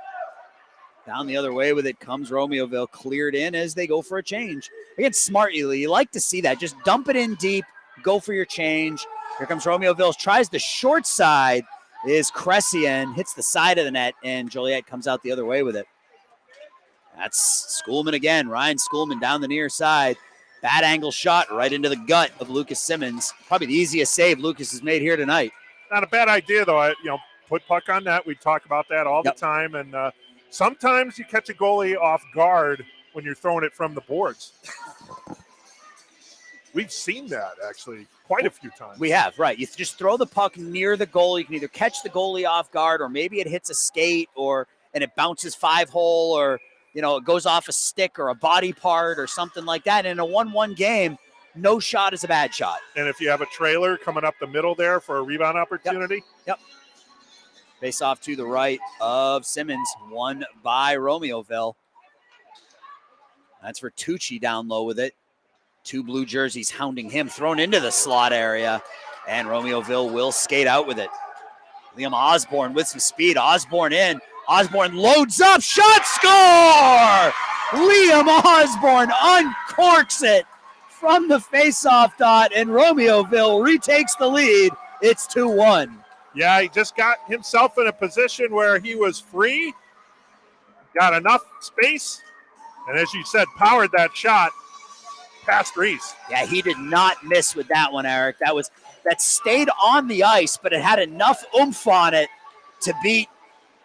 [SPEAKER 1] Down the other way with it comes Romeoville, cleared in as they go for a change. Again, smart, you like to see that. Just dump it in deep, go for your change. Here comes Romeoville, tries the short side, is Cressian, hits the side of the net, and Joliet comes out the other way with it. That's Schoolman again, Ryan Schoolman down the near side. Bad angle shot right into the gut of Lucas Simmons. Probably the easiest save Lucas has made here tonight.
[SPEAKER 2] Not a bad idea, though. Put puck on net. We talk about that all the time. And sometimes you catch a goalie off guard when you're throwing it from the boards. We've seen that, actually, quite a few times.
[SPEAKER 1] We have, right. You just throw the puck near the goal. You can either catch the goalie off guard, or maybe it hits a skate and it bounces 5-hole, or it goes off a stick or a body part or something like that. In a 1-1 game, no shot is a bad shot.
[SPEAKER 2] And if you have a trailer coming up the middle there for a rebound opportunity.
[SPEAKER 1] Yep. Face off to the right of Simmons, won by Romeoville. That's for Tucci down low with it. Two blue jerseys hounding him, thrown into the slot area, and Romeoville will skate out with it. Liam Osborne with some speed. Osborne in. Osborne loads up, shot, score! Liam Osborne uncorks it from the face-off dot, and Romeoville retakes the lead. It's 2-1.
[SPEAKER 2] Yeah, he just got himself in a position where he was free, got enough space, and as you said, powered that shot past Reese.
[SPEAKER 1] Yeah, he did not miss with that one, Eric. That stayed on the ice, but it had enough oomph on it to beat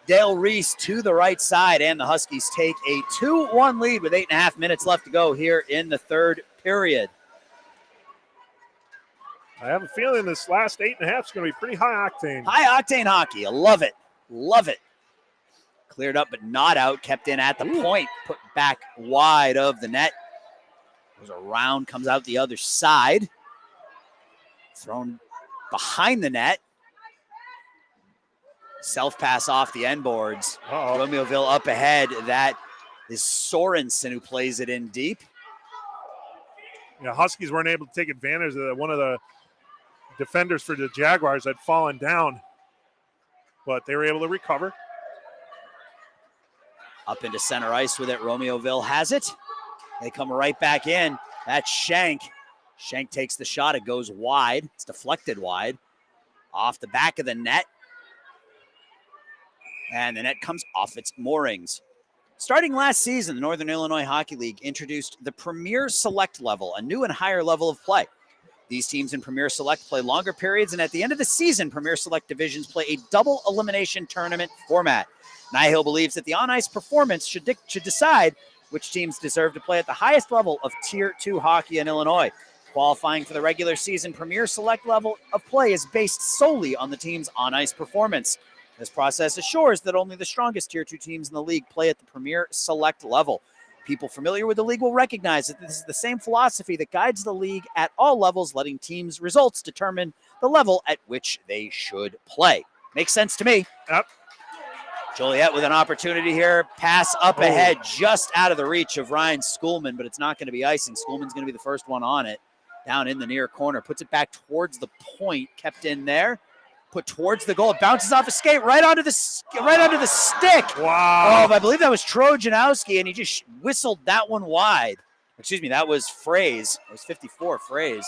[SPEAKER 1] Dale Reese to the right side, and the Huskies take a 2-1 lead with 8.5 minutes left to go here in the third period.
[SPEAKER 2] I have a feeling this last 8.5 is going to be pretty high octane.
[SPEAKER 1] High octane hockey. I love it. Love it. Cleared up but not out. Kept in at the point. Put back wide of the net. Goes around, comes out the other side. Thrown behind the net. Self-pass off the end boards. Romeoville up ahead. That is Sorensen who plays it in deep.
[SPEAKER 2] Huskies weren't able to take advantage of that. One of the defenders for the Jaguars had fallen down, but they were able to recover.
[SPEAKER 1] Up into center ice with it. Romeoville has it. They come right back in. That's Shank. Shank takes the shot. It goes wide. It's deflected wide. Off the back of the net. And the net comes off its moorings. Starting last season, the Northern Illinois Hockey League introduced the Premier Select level, a new and higher level of play. These teams in Premier Select play longer periods, and at the end of the season, Premier Select divisions play a double elimination tournament format. NIHL believes that the on-ice performance should decide which teams deserve to play at the highest level of Tier 2 hockey in Illinois. Qualifying for the regular season Premier Select level of play is based solely on the team's on-ice performance. This process assures that only the strongest Tier 2 teams in the league play at the Premier Select level. People familiar with the league will recognize that this is the same philosophy that guides the league at all levels, letting teams' results determine the level at which they should play. Makes sense to me.
[SPEAKER 2] Yep.
[SPEAKER 1] Joliet with an opportunity here. Pass up ahead, just out of the reach of Ryan Schoolman, but it's not going to be icing. Schoolman's going to be the first one on it. Down in the near corner, puts it back towards the point, kept in there. Put towards the goal. It bounces off a skate right onto the stick.
[SPEAKER 2] Wow.
[SPEAKER 1] I believe that was Trojanowski, and he just whistled that one wide. Excuse me, that was Fraze. It was 54, Fraze.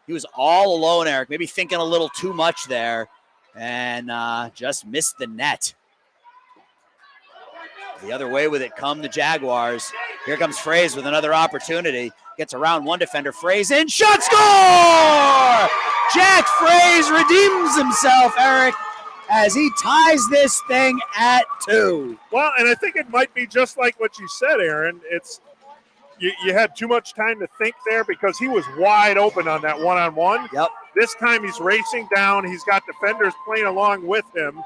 [SPEAKER 1] He was all alone, Eric, maybe thinking a little too much there, and just missed the net. The other way with it come the Jaguars. Here comes Fraze with another opportunity. Gets around one defender. Fraze in. Shot, score! Jack Fraze redeems himself, Eric, as he ties this thing at 2.
[SPEAKER 2] Well, and I think it might be just like what you said, Aaron. It's you had too much time to think there because he was wide open on that one-on-one.
[SPEAKER 1] Yep.
[SPEAKER 2] This time he's racing down. He's got defenders playing along with him.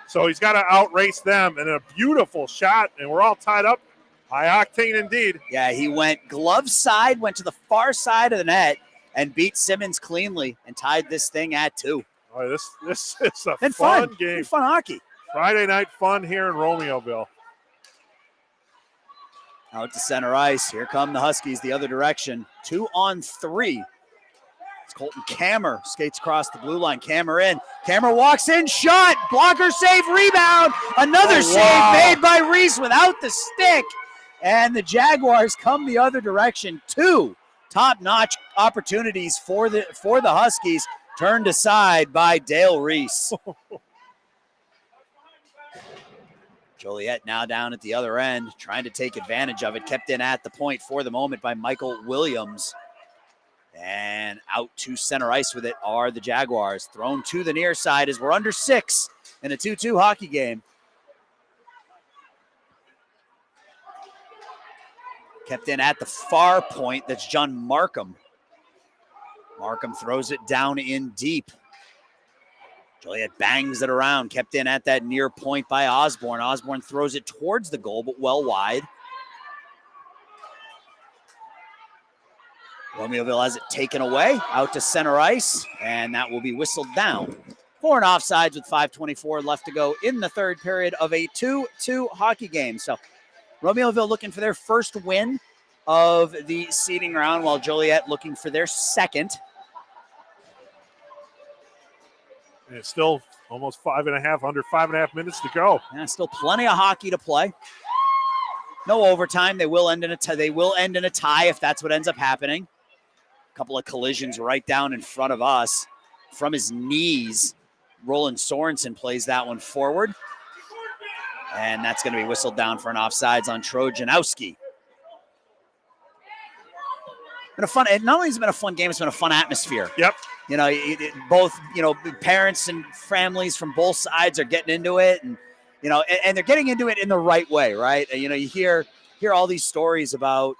[SPEAKER 2] So he's got to outrace them. And a beautiful shot, and we're all tied up. High octane indeed.
[SPEAKER 1] Yeah, he went glove side, went to the far side of the net, and beat Simmons cleanly and tied this thing at 2.
[SPEAKER 2] Oh, this is a
[SPEAKER 1] And
[SPEAKER 2] fun game.
[SPEAKER 1] And fun hockey.
[SPEAKER 2] Friday night fun here in Romeoville.
[SPEAKER 1] Out to center ice. Here come the Huskies the other direction. 2-on-3. It's Colton Kammer skates across the blue line. Kammer in. Kammer walks in. Shot. Blocker save. Rebound. Another save made by Reese without the stick. And the Jaguars come the other direction. 2 top-notch opportunities for the Huskies turned aside by Dale Reese. Joliet now down at the other end, trying to take advantage of it. Kept in at the point for the moment by Michael Williams. And out to center ice with it are the Jaguars. Thrown to the near side as we're under 6 in a 2-2 hockey game. Kept in at the far point. That's John Markham. Markham throws it down in deep. Joliet bangs it around. Kept in at that near point by Osborne. Osborne throws it towards the goal, but well wide. Romeoville has it taken away out to center ice, and that will be whistled down for an offsides with 5:24 left to go in the third period of a 2-2 hockey game. So Romeoville looking for their first win of the seeding round, while Joliet looking for their second.
[SPEAKER 2] And it's still almost under 5.5 minutes to go.
[SPEAKER 1] Yeah, still plenty of hockey to play. No overtime. They will end in a tie if that's what ends up happening. A couple of collisions right down in front of us. From his knees, Roland Sorensen plays that one forward. And that's going to be whistled down for an offsides on Trojanowski. Been a fun, not only has it been a fun game, it's been a fun atmosphere.
[SPEAKER 2] Yep.
[SPEAKER 1] You know, both, parents and families from both sides are getting into it, and, and they're getting into it in the right way, right? You hear all these stories about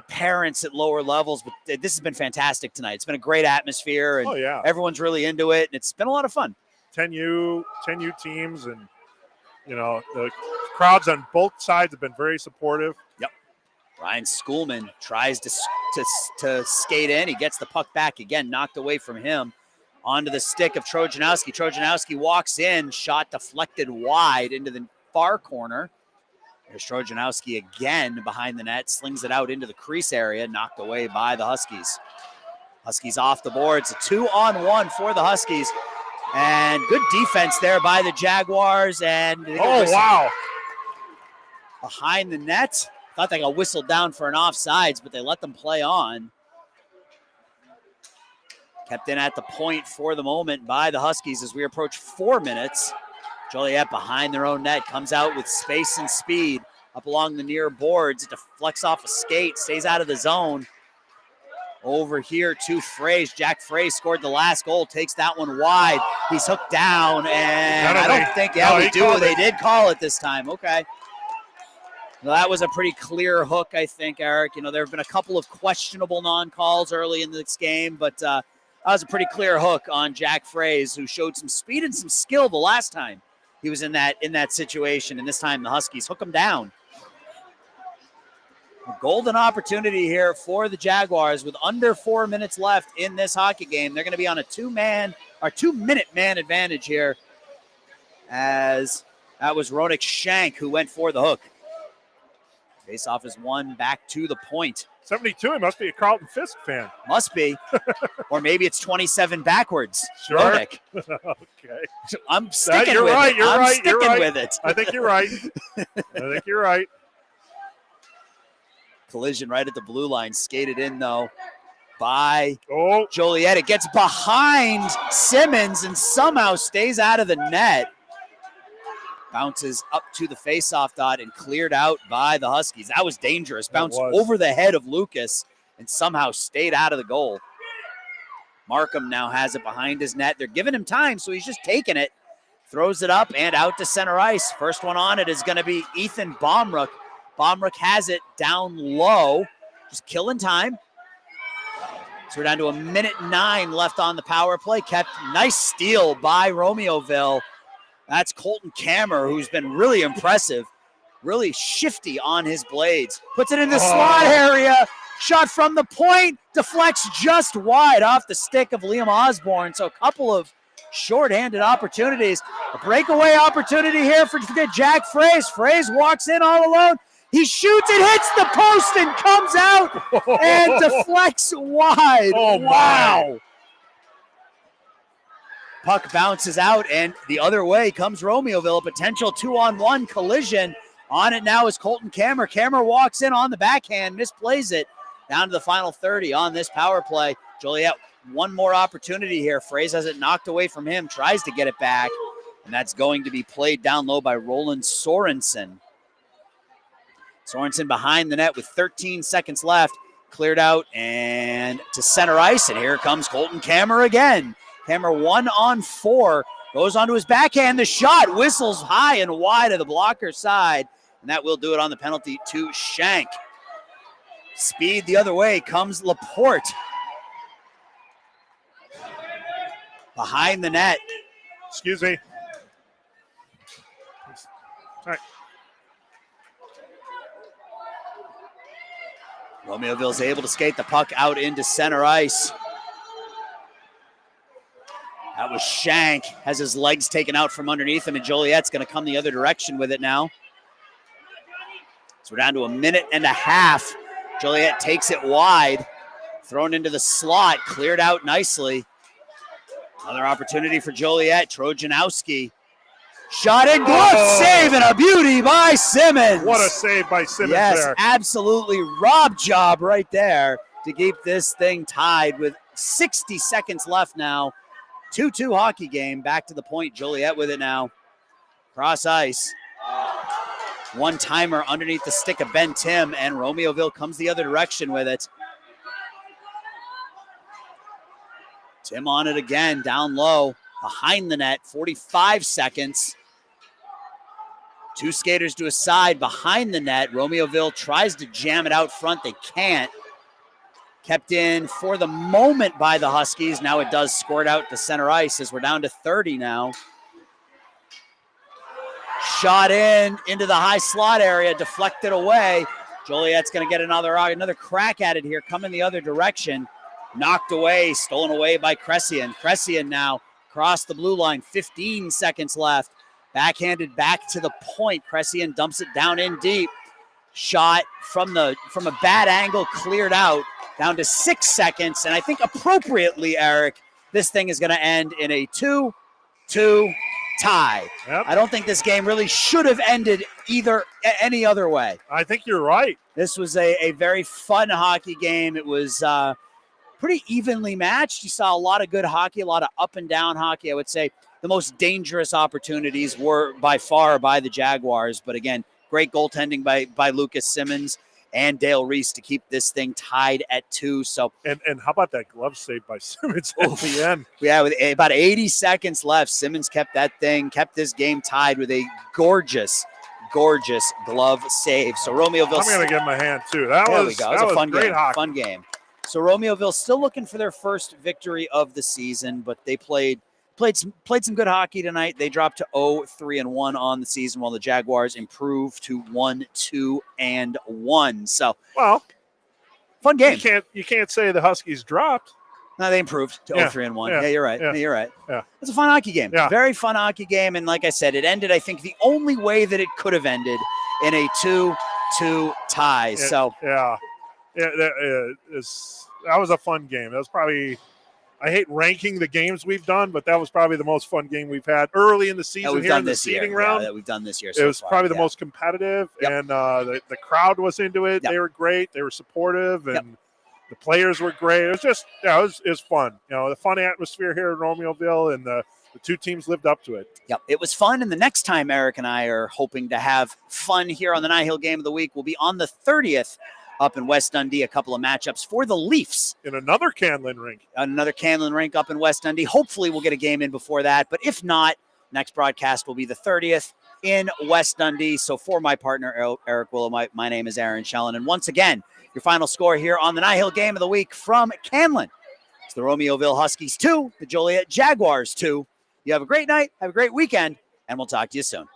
[SPEAKER 1] parents at lower levels, but this has been fantastic tonight. It's been a great atmosphere, and everyone's really into it, and it's been a lot of fun.
[SPEAKER 2] 10U teams, and, the crowds on both sides have been very supportive.
[SPEAKER 1] Yep. Ryan Schoolman tries to skate in. He gets the puck back again, knocked away from him. Onto the stick of Trojanowski. Trojanowski walks in, shot deflected wide into the far corner. There's Trojanowski again behind the net, slings it out into the crease area, knocked away by the Huskies. Huskies off the boards, a 2-on-1 for the Huskies. And good defense there by the Jaguars. And behind the net. Thought they got whistled down for an offsides, but they let them play on. Kept in at the point for the moment by the Huskies as we approach 4 minutes. Joliet behind their own net comes out with space and speed up along the near boards. It deflects off a skate, stays out of the zone. Over here to Fraze. Jack Fraze scored the last goal, takes that one wide. He's hooked down, and they did call it this time. Okay. Well, that was a pretty clear hook, I think, Eric. There have been a couple of questionable non-calls early in this game, but that was a pretty clear hook on Jack Fraze, who showed some speed and some skill the last time he was in that situation, and this time the Huskies hook him down. A golden opportunity here for the Jaguars with under 4 minutes left in this hockey game. They're going to be on a 2-minute man advantage here, as that was Ronik Shank who went for the hook. Face-off is won back to the point.
[SPEAKER 2] 72, he must be a Carlton Fisk fan.
[SPEAKER 1] Must be. Or maybe it's 27 backwards.
[SPEAKER 2] Sure.
[SPEAKER 1] Ronik.
[SPEAKER 2] Okay.
[SPEAKER 1] I'm sticking with it. I'm sticking with it.
[SPEAKER 2] I think you're right.
[SPEAKER 1] Collision right at the blue line. Skated in, though, by Joliet. It gets behind Simmons and somehow stays out of the net. Bounces up to the face-off dot and cleared out by the Huskies. That was dangerous. Bounced over the head of Lucas and somehow stayed out of the goal. Markham now has it behind his net. They're giving him time, so he's just taking it. Throws it up and out to center ice. First one on it is going to be Ethan Baumruck. Baumruck has it down low, just killing time. So we're down to 1:09 left on the power play. Kept nice steal by Romeoville. That's Colton Kammer, who's been really impressive, really shifty on his blades. Puts it in the slot area. Shot from the point, deflects just wide off the stick of Liam Osborne. So a couple of short-handed opportunities. A breakaway opportunity here for Jack Fraze. Fraze walks in all alone. He shoots, it hits the post and comes out and deflects wide.
[SPEAKER 2] Oh,
[SPEAKER 1] wow. Puck bounces out, and the other way comes Romeoville. A potential 2-on-1 collision. On it now is Colton Kammer. Kammer walks in on the backhand, misplays it. Down to the final 30 on this power play. Joliet, one more opportunity here. Fraze has it knocked away from him, tries to get it back, and that's going to be played down low by Roland Sorensen. Sorensen behind the net with 13 seconds left. Cleared out and to center ice, and here comes Colton Kammer again. Kammer 1-on-4, goes onto his backhand. The shot whistles high and wide of the blocker side, and that will do it on the penalty to Shank. Speed the other way comes Laporte. Behind the net.
[SPEAKER 2] Excuse me. All right.
[SPEAKER 1] Romeoville's able to skate the puck out into center ice. That was Shank, has his legs taken out from underneath him, and Joliet's going to come the other direction with it now. So we're down to 1.5 minutes. Joliet takes it wide, thrown into the slot, cleared out nicely. Another opportunity for Joliet, Trojanowski. Shot in, glove save, and a beauty by Simmons.
[SPEAKER 2] What a save by Simmons
[SPEAKER 1] there.
[SPEAKER 2] Yes,
[SPEAKER 1] absolutely Rob job right there to keep this thing tied with 60 seconds left now. 2-2 hockey game, back to the point. Joliet with it now. Cross ice. One-timer underneath the stick of Ben Tim, and Romeoville comes the other direction with it. Tim on it again, down low, behind the net, 45 seconds. Two skaters to a side, behind the net. Romeoville tries to jam it out front. They can't. Kept in for the moment by the Huskies. Now it does squirt out to center ice as we're down to 30 now. Shot into the high slot area, deflected away. Joliet's going to get another crack at it here, coming the other direction. Knocked away, stolen away by Cressian. Cressian now across the blue line, 15 seconds left. Backhanded back to the point. Cressian dumps it down in deep. Shot from a bad angle, cleared out. Down to 6 seconds, and I think appropriately, Eric, this thing is going to end in a 2-2 tie.
[SPEAKER 2] Yep.
[SPEAKER 1] I don't think this game really should have ended any other way.
[SPEAKER 2] I think you're right.
[SPEAKER 1] This was a very fun hockey game. It was pretty evenly matched. You saw a lot of good hockey, a lot of up and down hockey. I would say the most dangerous opportunities were by far by the Jaguars, but again, great goaltending by Lucas Simmons and Dale Reese to keep this thing tied at 2. So
[SPEAKER 2] and how about that glove save by Simmons at the end?
[SPEAKER 1] Yeah, with about 80 seconds left, Simmons kept this game tied with a gorgeous glove save. So Romeoville.
[SPEAKER 2] I'm going to give him a hand too. That was
[SPEAKER 1] a fun
[SPEAKER 2] great
[SPEAKER 1] game.
[SPEAKER 2] hockey.
[SPEAKER 1] Fun game. So Romeoville still looking for their first victory of the season, but they played some good hockey tonight. They dropped to 0-3-1 on the season, while the Jaguars improved to 1-2-1. So,
[SPEAKER 2] well,
[SPEAKER 1] fun game.
[SPEAKER 2] You can't say the Huskies dropped.
[SPEAKER 1] No, they improved to 0-3-1. Yeah, you're right.
[SPEAKER 2] Yeah.
[SPEAKER 1] You're right.
[SPEAKER 2] Yeah.
[SPEAKER 1] It's a fun hockey game.
[SPEAKER 2] Yeah.
[SPEAKER 1] Very fun hockey game, and like I said, it ended, I think, the only way that it could have ended in a 2-2 tie.
[SPEAKER 2] That was a fun game. That was probably. I hate ranking the games we've done, but that was probably the most fun game we've had early in the season here in the seeding round.
[SPEAKER 1] That we've done this year.
[SPEAKER 2] It was probably the most competitive,
[SPEAKER 1] Yep.
[SPEAKER 2] and the crowd was into it.
[SPEAKER 1] Yep.
[SPEAKER 2] They were great. They were supportive, and the players were great. It was just, it was fun. The fun atmosphere here in Romeoville, and the two teams lived up to it.
[SPEAKER 1] Yep, it was fun. And the next time Eric and I are hoping to have fun here on the NIHL Game of the Week will be on the 30th up in West Dundee. A couple of matchups for the Leafs.
[SPEAKER 2] In another Canlan rink.
[SPEAKER 1] Another Canlan rink up in West Dundee. Hopefully we'll get a game in before that. But if not, next broadcast will be the 30th in West Dundee. So for my partner, Eric Willow, my name is Aaron Shellen. And once again, your final score here on the NIHL Game of the Week from Canlan. It's the Romeoville Huskies 2, the Joliet Jaguars 2. You have a great night, have a great weekend, and we'll talk to you soon.